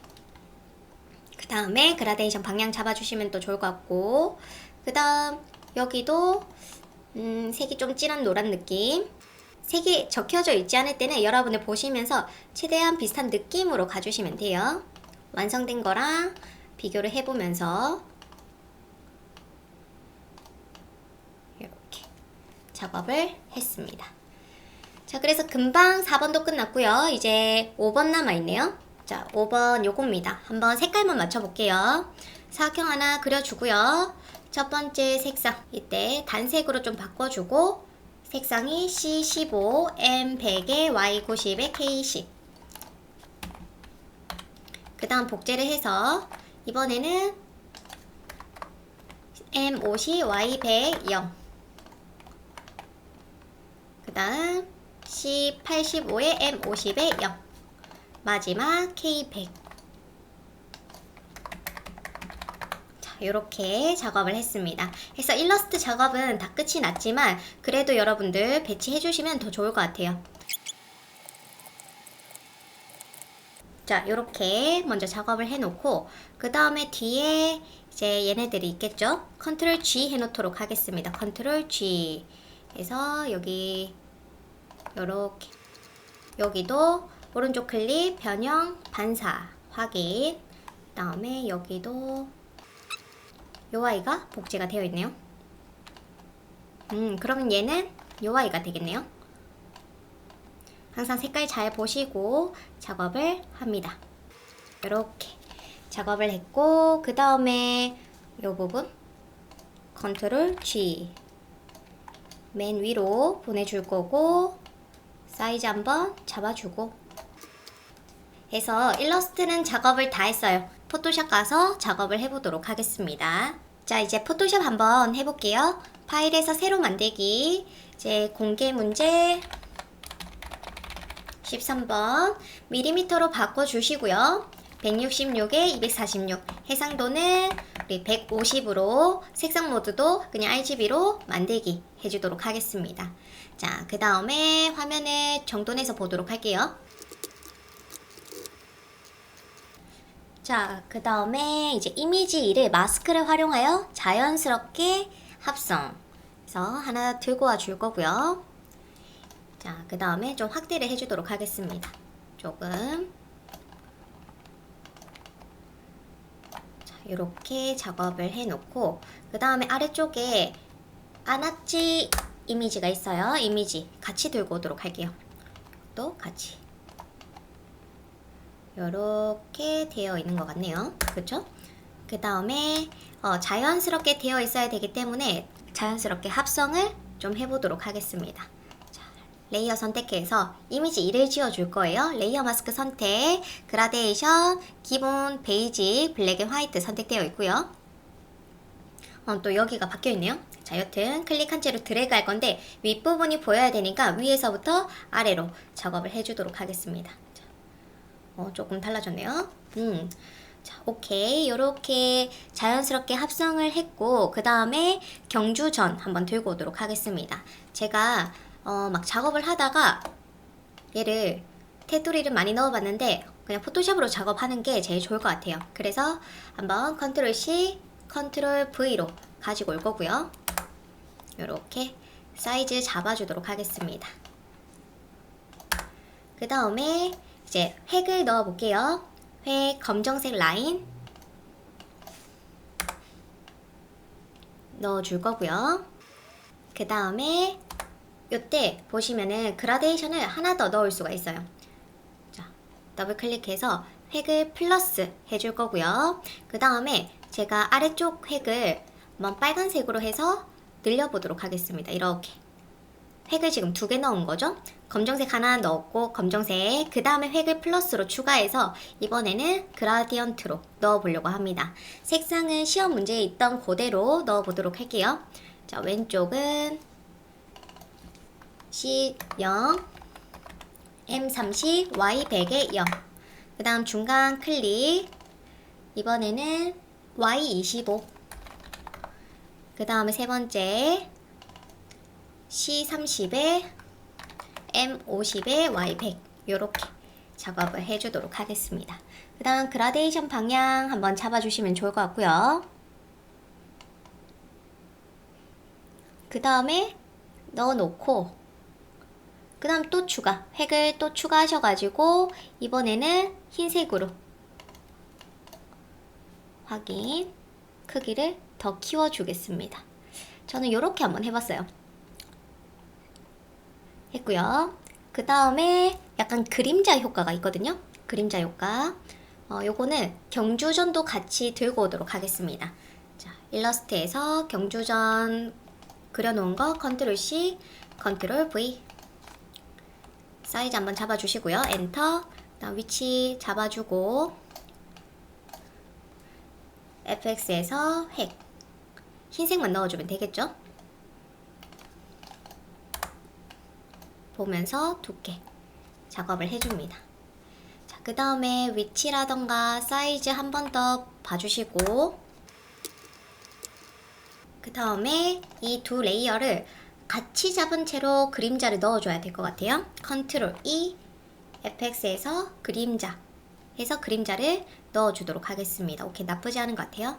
그 다음에 그라데이션 방향 잡아주시면 또 좋을 것 같고, 그 다음 여기도 색이 좀 진한 노란 느낌. 색이 적혀져 있지 않을 때는 여러분들 보시면서 최대한 비슷한 느낌으로 가주시면 돼요. 완성된 거랑 비교를 해보면서 이렇게 작업을 했습니다. 자, 그래서 금방 4번도 끝났고요. 이제 5번 남아있네요. 자, 5번 요겁니다. 한번 색깔만 맞춰볼게요. 사각형 하나 그려주고요. 첫 번째 색상, 이때 단색으로 좀 바꿔주고, 색상이 C15, M100에 Y90에 K10. 그 다음 복제를 해서 이번에는 M50, Y100, 0. 그 다음 C85에 M50에 0. 마지막 K100. 이렇게 작업을 했습니다. 그래서 일러스트 작업은 다 끝이 났지만 그래도 여러분들 배치해 주시면 더 좋을 것 같아요. 자, 이렇게 먼저 작업을 해놓고 그 다음에 뒤에 이제 얘네들이 있겠죠? 컨트롤 G 해놓도록 하겠습니다. 컨트롤 G 해서 여기 요렇게, 여기도 오른쪽 클릭, 변형, 반사, 확인. 그 다음에 여기도 요 아이가 복제가 되어 있네요. 그러면 얘는 요 아이가 되겠네요. 항상 색깔 잘 보시고 작업을 합니다. 이렇게 작업을 했고, 그 다음에 요 부분 컨트롤 G 맨 위로 보내줄 거고, 사이즈 한번 잡아주고 해서 일러스트는 작업을 다 했어요. 포토샵 가서 작업을 해보도록 하겠습니다. 자, 이제 포토샵 한번 해볼게요. 파일에서 새로 만들기, 이제 공개 문제 13번 밀리미터로 바꿔주시고요. 166에 246, 해상도는 우리 150으로, 색상 모드도 그냥 RGB로 만들기 해주도록 하겠습니다. 자, 그 다음에 화면을 정돈해서 보도록 할게요. 자, 그 다음에 이제 이미지 2를 마스크를 활용하여 자연스럽게 합성. 그래서 하나 들고 와 줄 거고요. 자, 그 다음에 좀 확대를 해주도록 하겠습니다. 조금. 자, 이렇게 작업을 해놓고, 그 다음에 아래쪽에 아낙지 이미지가 있어요. 이미지 같이 들고 오도록 할게요. 또 같이. 이렇게 되어 있는 것 같네요. 그렇죠? 그 다음에 자연스럽게 되어 있어야 되기 때문에 자연스럽게 합성을 좀 해보도록 하겠습니다. 자, 레이어 선택해서 이미지 2를 지워줄 거예요. 레이어 마스크 선택, 그라데이션, 기본, 베이지, 블랙 앤 화이트 선택되어 있고요. 또 여기가 바뀌어 있네요. 자, 여튼 클릭한 채로 드래그 할 건데 윗부분이 보여야 되니까 위에서부터 아래로 작업을 해주도록 하겠습니다. 조금 달라졌네요. 자, 오케이. 요렇게 자연스럽게 합성을 했고, 그 다음에 경주전 한번 들고 오도록 하겠습니다. 제가 막 작업을 하다가 얘를 테두리를 많이 넣어봤는데 그냥 포토샵으로 작업하는 게 제일 좋을 것 같아요. 그래서 한번 컨트롤 C, 컨트롤 V로 가지고 올 거고요. 요렇게 사이즈 잡아주도록 하겠습니다. 그 다음에 이제 획을 넣어 볼게요. 획 검정색 라인 넣어 줄 거고요. 그 다음에 요때 보시면은 그라데이션을 하나 더 넣을 수가 있어요. 더블 클릭해서 획을 플러스 해줄 거고요. 그 다음에 제가 아래쪽 획을 한번 빨간색으로 해서 늘려보도록 하겠습니다. 이렇게 획을 지금 2개 넣은 거죠. 검정색 하나 넣었고 검정색, 그 다음에 획을 플러스로 추가해서 이번에는 그라디언트로 넣어보려고 합니다. 색상은 시험 문제에 있던 그대로 넣어보도록 할게요. 자, 왼쪽은 C0, M30, Y100에 0. 그 다음 중간 클릭, 이번에는 Y25. 그 다음에 세 번째 C30에 M50에 Y100 요렇게 작업을 해주도록 하겠습니다. 그 다음 그라데이션 방향 한번 잡아주시면 좋을 것 같고요. 그 다음에 넣어놓고 그 다음 또 추가, 획을 또 추가하셔가지고 이번에는 흰색으로 확인, 크기를 더 키워주겠습니다. 저는 이렇게 한번 해봤어요. 했고요. 그 다음에 약간 그림자 효과가 있거든요. 그림자 효과. 요거는 경주전도 같이 들고 오도록 하겠습니다. 자, 일러스트에서 경주전 그려놓은 거 컨트롤 C, 컨트롤 V. 사이즈 한번 잡아주시고요. 엔터. 그다음 위치 잡아주고 FX에서 획. 흰색만 넣어주면 되겠죠? 보면서 두께 작업을 해줍니다. 자, 그 다음에 위치라던가 사이즈 한 번 더 봐주시고 그 다음에 이 두 레이어를 같이 잡은 채로 그림자를 넣어줘야 될 것 같아요. 컨트롤 E, FX에서 그림자 해서 그림자를 넣어주도록 하겠습니다. 오케이, 나쁘지 않은 것 같아요.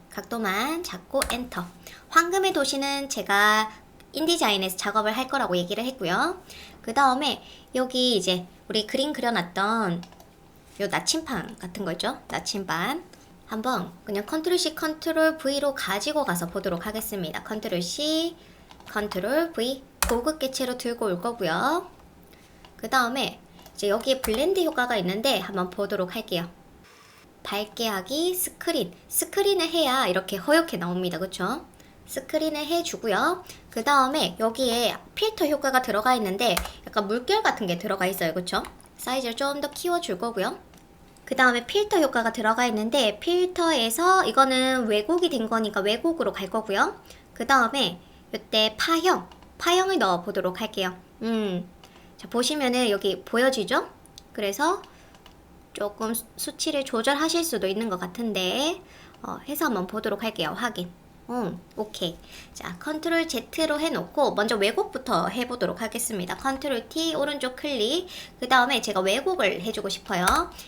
각도만 잡고 엔터. 황금의 도시는 제가 인디자인에서 작업을 할 거라고 얘기를 했고요. 그 다음에 여기 이제 우리 그림 그려놨던 요 나침반 같은 거 있죠? 나침반 한번 그냥 컨트롤 C, 컨트롤 V로 가지고 가서 보도록 하겠습니다. 컨트롤 C, 컨트롤 V 고급 개체로 들고 올 거고요. 그 다음에 이제 여기에 블렌드 효과가 있는데 한번 보도록 할게요. 밝게 하기, 스크린을 해야 이렇게 허옇게 나옵니다. 그쵸? 스크린을 해주고요. 그 다음에 여기에 필터 효과가 들어가 있는데 약간 물결 같은 게 들어가 있어요. 그쵸? 사이즈를 좀 더 키워줄 거고요. 그 다음에 필터 효과가 들어가 있는데 필터에서 이거는 왜곡이 된 거니까 왜곡으로 갈 거고요. 그 다음에 이때 파형을 넣어 보도록 할게요. 자, 보시면은 여기 보여지죠? 그래서 조금 수치를 조절하실 수도 있는 것 같은데 해서 한번 보도록 할게요. 확인. 오케이. 자, 컨트롤 Z로 해놓고 먼저 왜곡부터 해보도록 하겠습니다. 컨트롤 T 오른쪽 클릭. 그 다음에 제가 왜곡을 해주고 싶어요.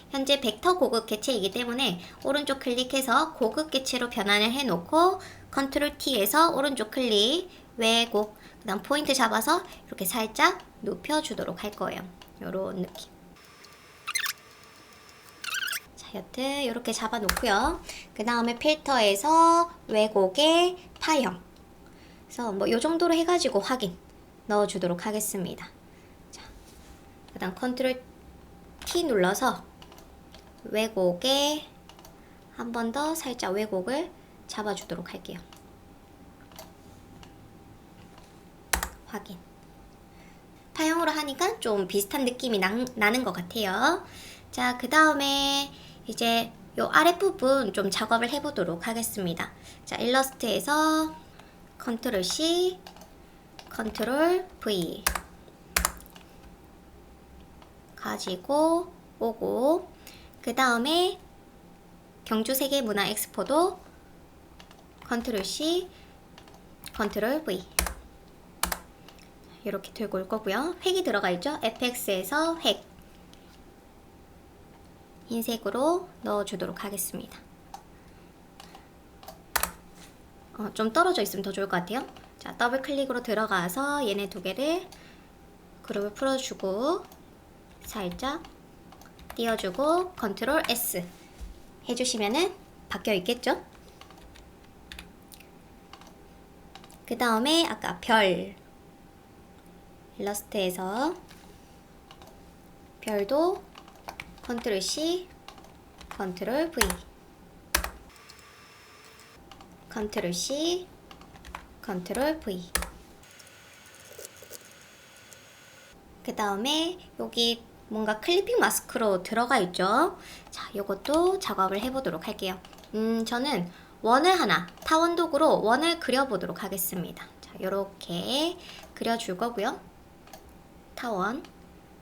현재 벡터 고급 개체이기 때문에 오른쪽 클릭해서 고급 개체로 변환을 해놓고 컨트롤 T에서 오른쪽 클릭 왜곡. 그 다음 포인트 잡아서 이렇게 살짝 눕혀주도록 할 거예요. 요런 느낌. 여튼 이렇게 잡아 놓고요. 그 다음에 필터에서 왜곡의 파형. 그래서 뭐 요 정도로 해가지고 확인 넣어 주도록 하겠습니다. 자, 그 다음 컨트롤 T 눌러서 왜곡에 한 번 더 살짝 왜곡을 잡아 주도록 할게요. 확인. 파형으로 하니까 좀 비슷한 느낌이 나는 것 같아요. 자, 그 다음에 이제 요 아랫부분 좀 작업을 해보도록 하겠습니다. 자, 일러스트에서 컨트롤 C, 컨트롤 V 가지고 오고 그 다음에 경주세계문화 엑스포도 컨트롤 C, 컨트롤 V 이렇게 들고 올 거고요. 획이 들어가 있죠? FX에서 획 흰색으로 넣어주도록 하겠습니다. 좀 떨어져 있으면 더 좋을 것 같아요. 자, 더블 클릭으로 들어가서 얘네 두 개를 그룹을 풀어주고 살짝 띄워주고 컨트롤 S 해주시면은 바뀌어 있겠죠? 그 다음에 아까 별 일러스트에서 별도 컨트롤 C, 컨트롤 V, 컨트롤 C, 컨트롤 V. 그 다음에 여기 뭔가 클리핑 마스크로 들어가 있죠. 자, 요것도 작업을 해보도록 할게요. 저는 원을 하나, 타원도구로 원을 그려보도록 하겠습니다. 자, 요렇게 그려줄 거고요. 타원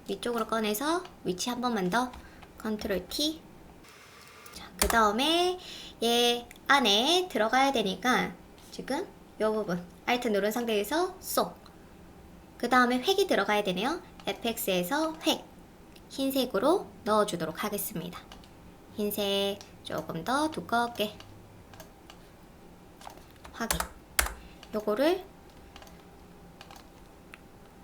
위쪽으로 꺼내서 위치 한 번만 더, 컨트롤 T. 자, 그 다음에 얘 안에 들어가야 되니까 지금 요 부분 Alt 누른 상태에서 쏙. 그 다음에 획이 들어가야 되네요. FX에서 획, 흰색으로 넣어주도록 하겠습니다. 흰색 조금 더 두껍게 확인. 요거를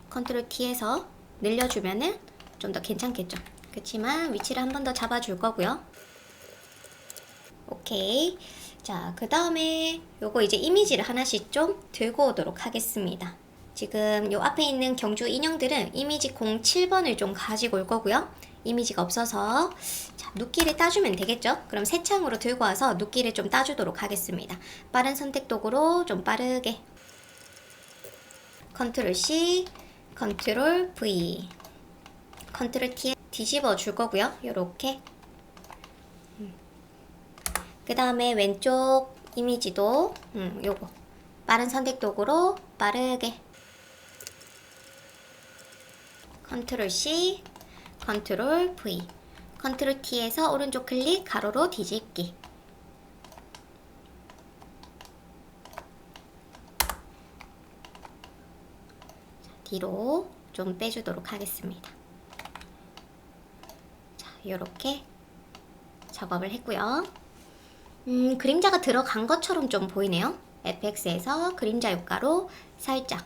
컨트롤 T에서 늘려주면은 좀 더 괜찮겠죠. 그렇지만 위치를 한 번 더 잡아줄 거고요. 오케이. 자, 그 다음에 요거 이제 이미지를 하나씩 좀 들고 오도록 하겠습니다. 지금 요 앞에 있는 경주 인형들은 이미지 07번을 좀 가지고 올 거고요. 이미지가 없어서 자, 눕기를 따주면 되겠죠? 그럼 새 창으로 들고 와서 눕기를 좀 따주도록 하겠습니다. 빠른 선택 도구로 좀 빠르게 컨트롤 C, 컨트롤 V, 컨트롤 T에 뒤집어 줄 거고요. 요렇게. 그 다음에 왼쪽 이미지도 요거 빠른 선택 도구로 빠르게 컨트롤 C, 컨트롤 V, 컨트롤 T에서 오른쪽 클릭 가로로 뒤집기. 자, 뒤로 좀 빼주도록 하겠습니다. 자, 요렇게 작업을 했고요. 그림자가 들어간 것처럼 좀 보이네요. FX에서 그림자 효과로 살짝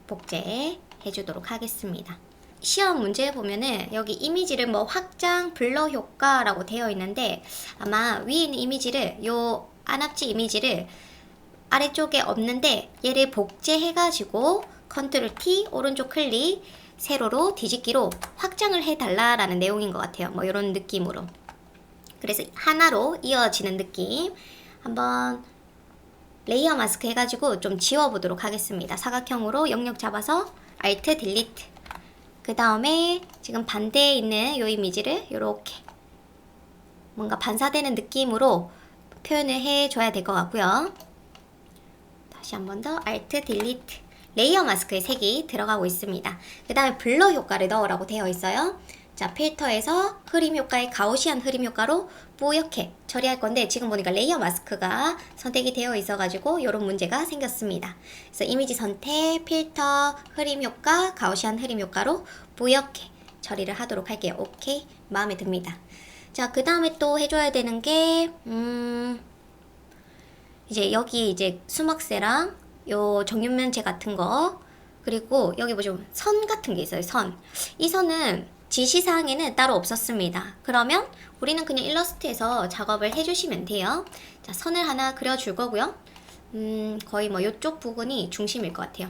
복제 해주도록 하겠습니다. 시험 문제에 보면은 여기 이미지를 뭐 확장, 블러 효과라고 되어 있는데 아마 위에 있는 이미지를 요 안압지 이미지를 아래쪽에 없는데 얘를 복제해가지고 컨트롤 T 오른쪽 클릭 세로로 뒤집기로 확장을 해달라라는 내용인 것 같아요. 뭐 이런 느낌으로. 그래서 하나로 이어지는 느낌. 한번 레이어 마스크 해가지고 좀 지워보도록 하겠습니다. 사각형으로 영역 잡아서 Alt 딜리트. 그 다음에 지금 반대에 있는 이 이미지를 이렇게 뭔가 반사되는 느낌으로 표현을 해줘야 될 것 같고요. 다시 한 번 더 Alt 딜리트. 레이어 마스크의 색이 들어가고 있습니다. 그 다음에 블러 효과를 넣으라고 되어 있어요. 자, 필터에서 흐림 효과의 가우시안 흐림 효과로 뿌옇게 처리할 건데 지금 보니까 레이어 마스크가 선택이 되어 있어가지고 이런 문제가 생겼습니다. 그래서 이미지 선택, 필터, 흐림 효과, 가우시안 흐림 효과로 뿌옇게 처리를 하도록 할게요. 오케이, 마음에 듭니다. 자, 그 다음에 또 해줘야 되는 게 이제 여기 이제 수막새랑 요 정육면체 같은 거, 그리고 여기 보시면 선 같은 게 있어요. 선. 이 선은 지시사항에는 따로 없었습니다. 그러면 우리는 그냥 일러스트에서 작업을 해주시면 돼요. 자, 선을 하나 그려줄 거고요. 거의 뭐 요쪽 부분이 중심일 것 같아요.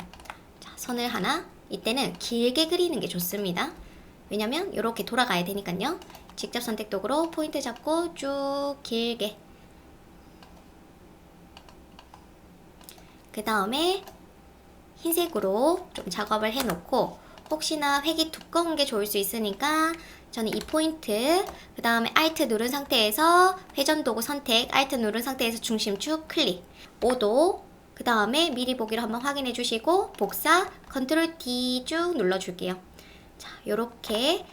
자, 선을 하나. 이때는 길게 그리는 게 좋습니다. 왜냐면 이렇게 돌아가야 되니까요. 직접 선택 도구로 포인트 잡고 쭉 길게. 그 다음에 흰색으로 좀 작업을 해놓고 혹시나 획이 두꺼운 게 좋을 수 있으니까 저는 이 포인트, 그 다음에 Alt 누른 상태에서 회전 도구 선택, Alt 누른 상태에서 중심축 클릭 5도, 그 다음에 미리 보기로 한번 확인해 주시고 복사, 컨트롤 D 쭉 눌러줄게요. 자, 요렇게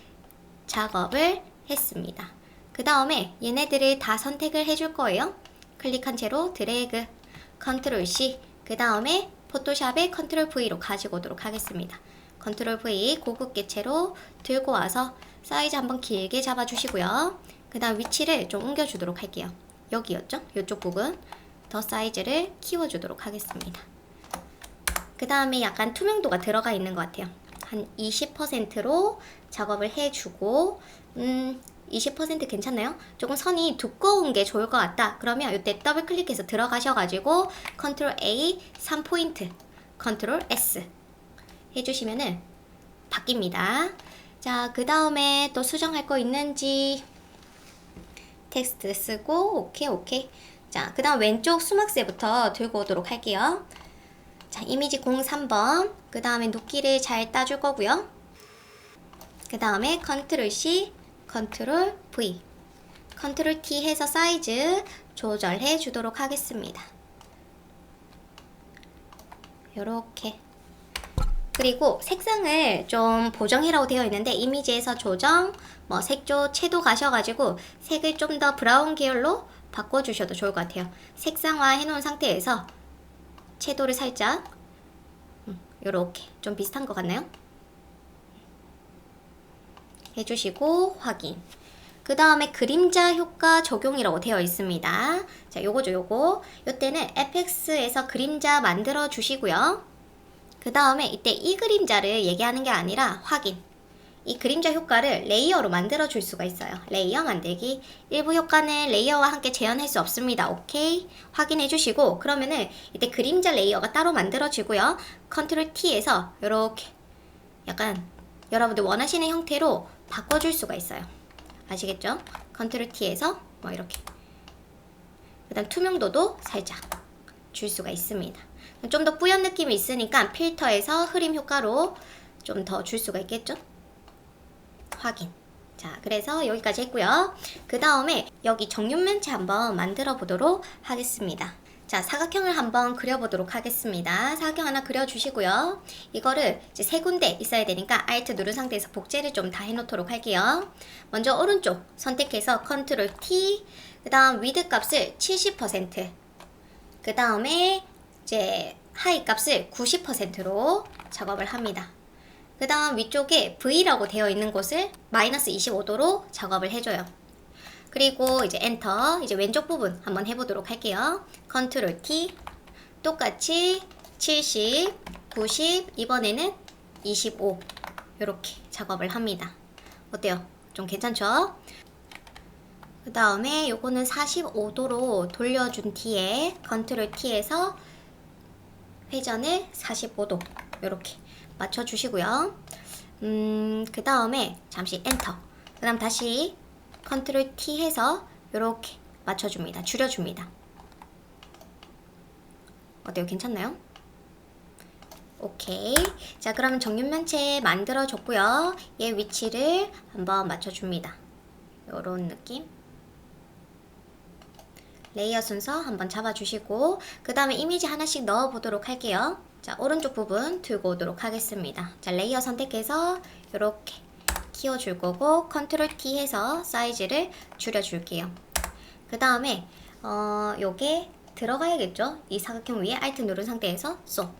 작업을 했습니다. 그 다음에 얘네들을 다 선택을 해줄 거예요. 클릭한 채로 드래그, 컨트롤 C, 그 다음에 포토샵에 컨트롤 V로 가지고 오도록 하겠습니다. 컨트롤 V 고급 개체로 들고 와서 사이즈 한번 길게 잡아주시고요. 그 다음 위치를 좀 옮겨주도록 할게요. 여기였죠? 이쪽 부분 더 사이즈를 키워주도록 하겠습니다. 그 다음에 약간 투명도가 들어가 있는 것 같아요. 한 20%로 작업을 해주고 20% 괜찮나요? 조금 선이 두꺼운 게 좋을 것 같다. 그러면 이때 더블 클릭해서 들어가셔가지고 컨트롤 A 3포인트, 컨트롤 S 해주시면은 바뀝니다. 자, 그 다음에 또 수정할 거 있는지 텍스트 쓰고 오케이. 자, 그 다음 왼쪽 수막새부터 들고 오도록 할게요. 자, 이미지 03번. 그 다음에 눕기를 잘 따줄 거고요. 그 다음에 컨트롤 C, 컨트롤 V, 컨트롤 T 해서 사이즈 조절해 주도록 하겠습니다. 요렇게. 그리고 색상을 좀 보정해라고 되어 있는데 이미지에서 조정, 뭐 색조, 채도 가셔가지고 색을 좀 더 브라운 계열로 바꿔주셔도 좋을 것 같아요. 색상화 해놓은 상태에서 채도를 살짝 요렇게 좀 비슷한 것 같나요? 해주시고 확인. 그 다음에 그림자 효과 적용이라고 되어 있습니다. 자, 요거죠, 요거. 요때는 FX에서 그림자 만들어 주시고요. 그 다음에 이때 이 그림자를 얘기하는 게 아니라 확인. 이 그림자 효과를 레이어로 만들어 줄 수가 있어요. 레이어 만들기. 일부 효과는 레이어와 함께 재현할 수 없습니다. 오케이. 확인해 주시고 그러면은 이때 그림자 레이어가 따로 만들어지고요. 컨트롤 T에서 요렇게 약간 여러분들 원하시는 형태로 바꿔줄 수가 있어요. 아시겠죠? 컨트롤 T에서 뭐 이렇게. 그 다음 투명도도 살짝 줄 수가 있습니다. 좀 더 뿌연 느낌이 있으니까 필터에서 흐림 효과로 좀 더 줄 수가 있겠죠? 확인. 자, 그래서 여기까지 했고요. 그 다음에 여기 정육면체 한번 만들어 보도록 하겠습니다. 자, 사각형을 한번 그려보도록 하겠습니다. 사각형 하나 그려주시고요. 이거를 이제 세 군데 있어야 되니까 Alt 누른 상태에서 복제를 좀 다 해놓도록 할게요. 먼저 오른쪽 선택해서 컨트롤 T, 그 다음 위드 값을 70%, 그 다음에 이제 하이 값을 90%로 작업을 합니다. 그 다음 위쪽에 V라고 되어 있는 곳을 마이너스 25도로 작업을 해줘요. 그리고 이제 엔터, 이제 왼쪽 부분 한번 해보도록 할게요. 컨트롤 T, 똑같이 70, 90, 이번에는 25 이렇게 작업을 합니다. 어때요? 좀 괜찮죠? 그 다음에 요거는 45도로 돌려준 뒤에 컨트롤 T에서 회전을 45도 이렇게 맞춰주시고요. 그 다음에 잠시 엔터. 그 다음 다시 컨트롤 T 해서 이렇게 맞춰줍니다. 줄여줍니다. 어때요? 괜찮나요? 오케이. 자, 그러면 정육면체 만들어줬고요. 얘 위치를 한번 맞춰줍니다. 요런 느낌. 레이어 순서 한번 잡아주시고 그 다음에 이미지 하나씩 넣어보도록 할게요. 자, 오른쪽 부분 들고 오도록 하겠습니다. 자, 레이어 선택해서 이렇게 키워줄 거고 컨트롤 T 해서 사이즈를 줄여줄게요. 그 다음에 요게 들어가야겠죠? 이 사각형 위에 Alt 누른 상태에서 쏙.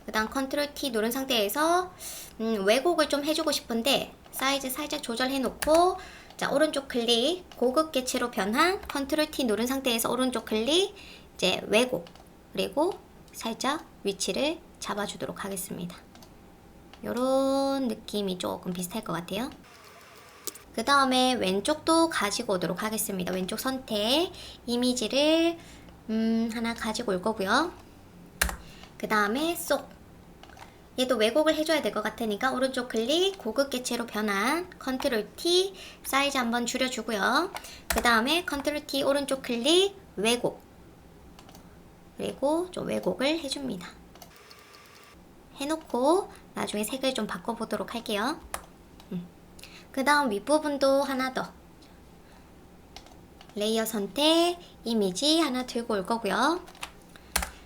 그 다음 컨트롤 T 누른 상태에서 왜곡을 좀 해주고 싶은데 사이즈 살짝 조절해 놓고 자, 오른쪽 클릭 고급 개체로 변한 컨트롤 T 누른 상태에서 오른쪽 클릭 이제 왜곡 그리고 살짝 위치를 잡아주도록 하겠습니다. 요런 느낌이 조금 비슷할 것 같아요. 그 다음에 왼쪽도 가지고 오도록 하겠습니다. 왼쪽 선택 이미지를 하나 가지고 올 거고요. 그 다음에 쏙 얘도 왜곡을 해줘야 될 것 같으니까 오른쪽 클릭 고급 개체로 변한 컨트롤 T 사이즈 한번 줄여주고요. 그 다음에 컨트롤 T 오른쪽 클릭 왜곡 그리고 좀 왜곡을 해줍니다. 해놓고 나중에 색을 좀 바꿔보도록 할게요. 그 다음 윗부분도 하나 더 레이어 선택 이미지 하나 들고 올 거고요.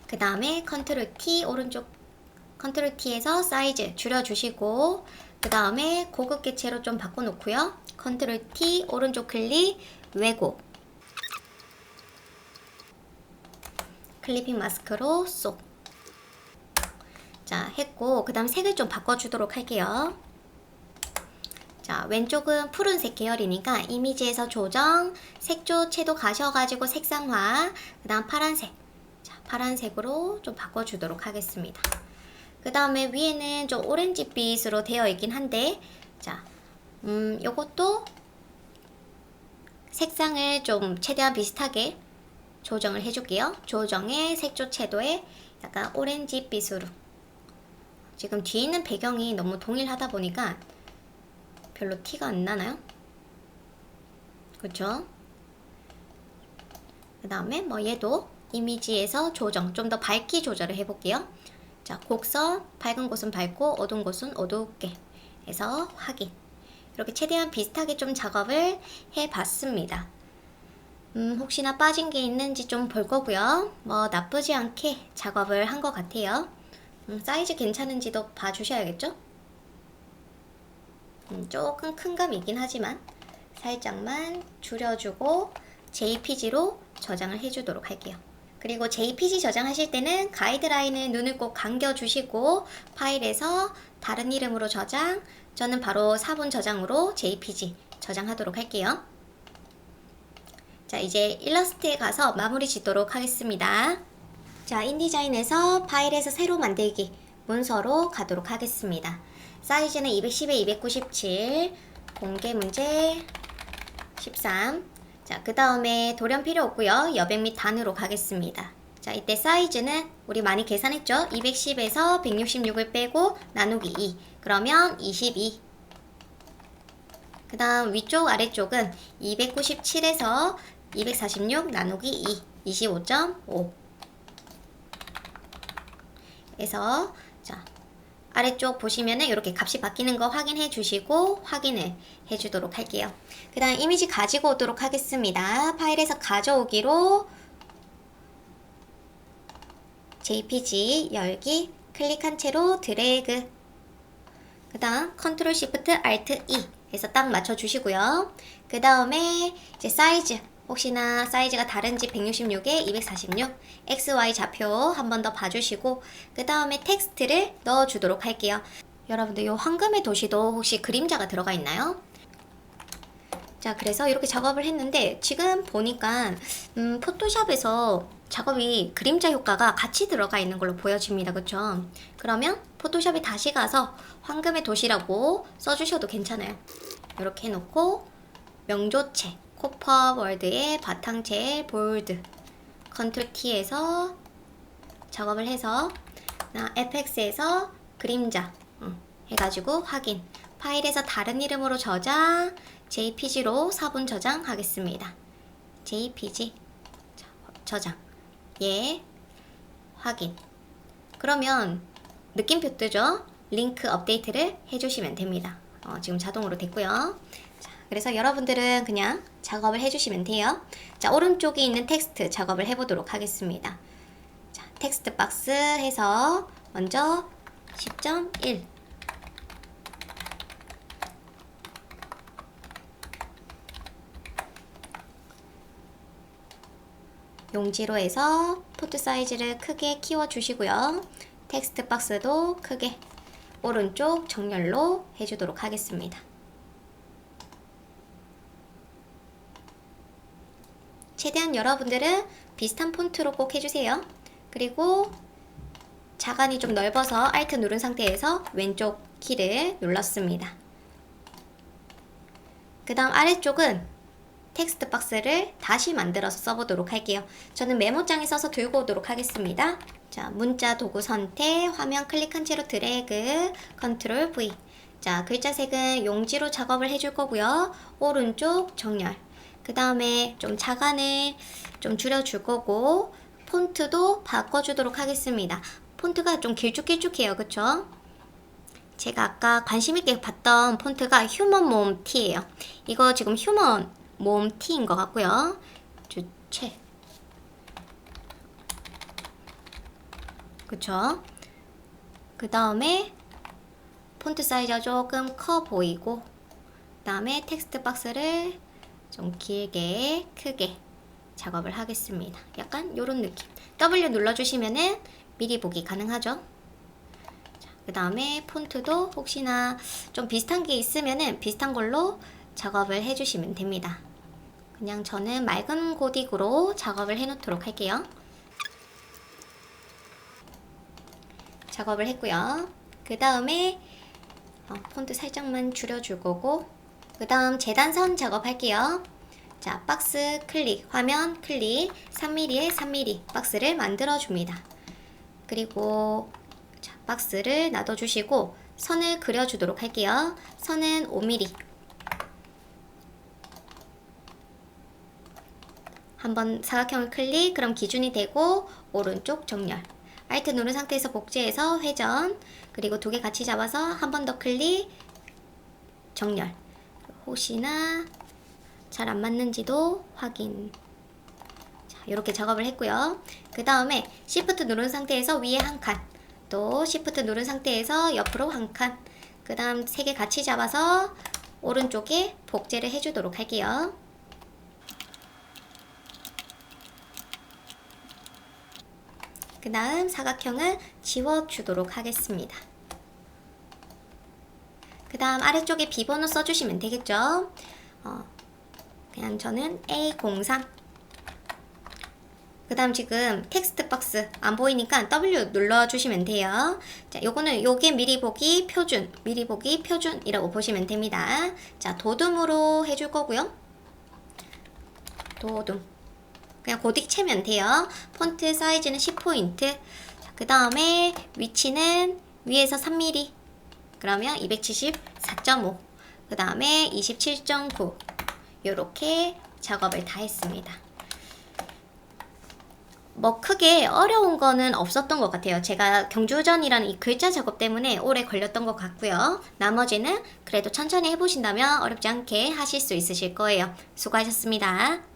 그 다음에 컨트롤 T 오른쪽 컨트롤 T에서 사이즈 줄여주시고 그 다음에 고급 개체로 좀 바꿔놓고요. 컨트롤 T 오른쪽 클릭 왜곡 클리핑 마스크로 쏙. 자, 했고 그 다음 색을 좀 바꿔주도록 할게요. 자, 왼쪽은 푸른색 계열이니까 이미지에서 조정, 색조, 채도 가셔가지고 색상화 그 다음 파란색. 자, 파란색으로 좀 바꿔주도록 하겠습니다. 그 다음에 위에는 좀 오렌지빛으로 되어 있긴 한데 자, 요것도 색상을 좀 최대한 비슷하게 조정을 해줄게요. 조정의 색조 채도에 약간 오렌지빛으로 지금 뒤에 있는 배경이 너무 동일하다 보니까 별로 티가 안 나나요? 그쵸? 그 다음에 뭐 얘도 이미지에서 조정, 좀 더 밝기 조절을 해볼게요. 자, 곡선, 밝은 곳은 밝고 어두운 곳은 어둡게 해서 확인. 이렇게 최대한 비슷하게 좀 작업을 해봤습니다. 혹시나 빠진 게 있는지 좀 볼 거고요. 뭐 나쁘지 않게 작업을 한 것 같아요. 사이즈 괜찮은지도 봐주셔야겠죠? 조금 큰 감이긴 하지만 살짝만 줄여주고 JPG로 저장을 해주도록 할게요. 그리고 JPG 저장하실 때는 가이드라인을 눈을 꼭 감겨주시고 파일에서 다른 이름으로 저장, 저는 바로 4분 저장으로 JPG 저장하도록 할게요. 자, 이제 일러스트에 가서 마무리 짓도록 하겠습니다. 자, 인디자인에서 파일에서 새로 만들기 문서로 가도록 하겠습니다. 사이즈는 210에 297, 공개 문제 13. 자, 그 다음에 돌연 필요 없고요. 여백 및 단으로 가겠습니다. 자, 이때 사이즈는 우리 많이 계산했죠? 210에서 166을 빼고 나누기 2. 그러면 22. 그 다음 위쪽 아래쪽은 297에서 246 나누기 2. 25.5. 에서 자, 아래쪽 보시면은 이렇게 값이 바뀌는 거 확인해 주시고 확인을 해 주도록 할게요. 그 다음 이미지 가지고 오도록 하겠습니다. 파일에서 가져오기로 JPG 열기 클릭한 채로 드래그, 그 다음 컨트롤 시프트 알트 E 해서 딱 맞춰 주시고요. 그 다음에 이제 사이즈, 혹시나 사이즈가 다른지 166에 246 XY 좌표 한 번 더 봐주시고 그 다음에 텍스트를 넣어주도록 할게요. 여러분들 이 황금의 도시도 혹시 그림자가 들어가 있나요? 자, 그래서 이렇게 작업을 했는데 지금 보니까 포토샵에서 작업이 그림자 효과가 같이 들어가 있는 걸로 보여집니다. 그쵸? 그러면 포토샵에 다시 가서 황금의 도시라고 써주셔도 괜찮아요. 이렇게 해놓고 명조체 코퍼 월드의 바탕체 볼드 컨트롤 T에서 작업을 해서 FX에서 그림자 해가지고 확인, 파일에서 다른 이름으로 저장, JPG로 4분 저장하겠습니다. JPG 저장, 예, 확인. 그러면 느낌표 뜨죠? 링크 업데이트를 해주시면 됩니다. 지금 자동으로 됐고요. 자, 그래서 여러분들은 그냥 작업을 해주시면 돼요. 자, 오른쪽에 있는 텍스트 작업을 해보도록 하겠습니다. 자, 텍스트 박스 해서 먼저 10.1 용지로 해서 폰트 사이즈를 크게 키워주시고요. 텍스트 박스도 크게 오른쪽 정렬로 해주도록 하겠습니다. 최대한 여러분들은 비슷한 폰트로 꼭 해주세요. 그리고 자간이 좀 넓어서 Alt 누른 상태에서 왼쪽 키를 눌렀습니다. 그 다음 아래쪽은 텍스트 박스를 다시 만들어서 써보도록 할게요. 저는 메모장에 써서 들고 오도록 하겠습니다. 자, 문자 도구 선택, 화면 클릭한 채로 드래그, 컨트롤 V. 자, 글자 색은 용지로 작업을 해줄 거고요. 오른쪽 정렬. 그 다음에 좀 자간을 좀 줄여줄 거고, 폰트도 바꿔주도록 하겠습니다. 폰트가 좀 길쭉길쭉해요. 그쵸? 제가 아까 관심있게 봤던 폰트가 휴먼 모음 T예요. 이거 지금 휴먼 모음 T인 것 같고요. 주체. 그쵸? 그 다음에 폰트 사이즈가 조금 커 보이고, 그 다음에 텍스트 박스를 좀 길게 크게 작업을 하겠습니다. 약간 요런 느낌. W 눌러주시면은 미리 보기 가능하죠. 그 다음에 폰트도 혹시나 좀 비슷한 게 있으면은 비슷한 걸로 작업을 해주시면 됩니다. 그냥 저는 맑은 고딕으로 작업을 해놓도록 할게요. 작업을 했고요. 그 다음에 폰트 살짝만 줄여줄 거고, 그 다음 재단선 작업할게요. 자, 박스 클릭, 화면 클릭, 3mm에 3mm 박스를 만들어 줍니다. 그리고 자, 박스를 놔둬주시고 선을 그려주도록 할게요. 선은 5mm. 한번 사각형을 클릭, 그럼 기준이 되고 오른쪽 정렬. Alt 누른 상태에서 복제해서 회전, 그리고 두 개 같이 잡아서 한 번 더 클릭, 정렬. 혹시나 잘 안 맞는지도 확인. 자, 이렇게 작업을 했고요. 그 다음에 Shift 누른 상태에서 위에 한 칸, 또 Shift 누른 상태에서 옆으로 한 칸, 그 다음 세 개 같이 잡아서 오른쪽에 복제를 해주도록 할게요. 그 다음 사각형을 지워주도록 하겠습니다. 그 다음 아래쪽에 비번호 써주시면 되겠죠. 그냥 저는 A03. 그 다음 지금 텍스트 박스 안 보이니까 W 눌러주시면 돼요. 자, 요게 미리 보기 표준이라고 보시면 됩니다. 자, 도둠으로 해줄 거고요. 도둠. 그냥 고딕 채면 돼요. 폰트 사이즈는 10포인트. 그 다음에 위치는 위에서 3mm. 그러면 274.5. 그 다음에 27.9. 요렇게 작업을 다 했습니다. 뭐 크게 어려운 거는 없었던 것 같아요. 제가 경주전이라는 이 글자 작업 때문에 오래 걸렸던 것 같고요. 나머지는 그래도 천천히 해보신다면 어렵지 않게 하실 수 있으실 거예요. 수고하셨습니다.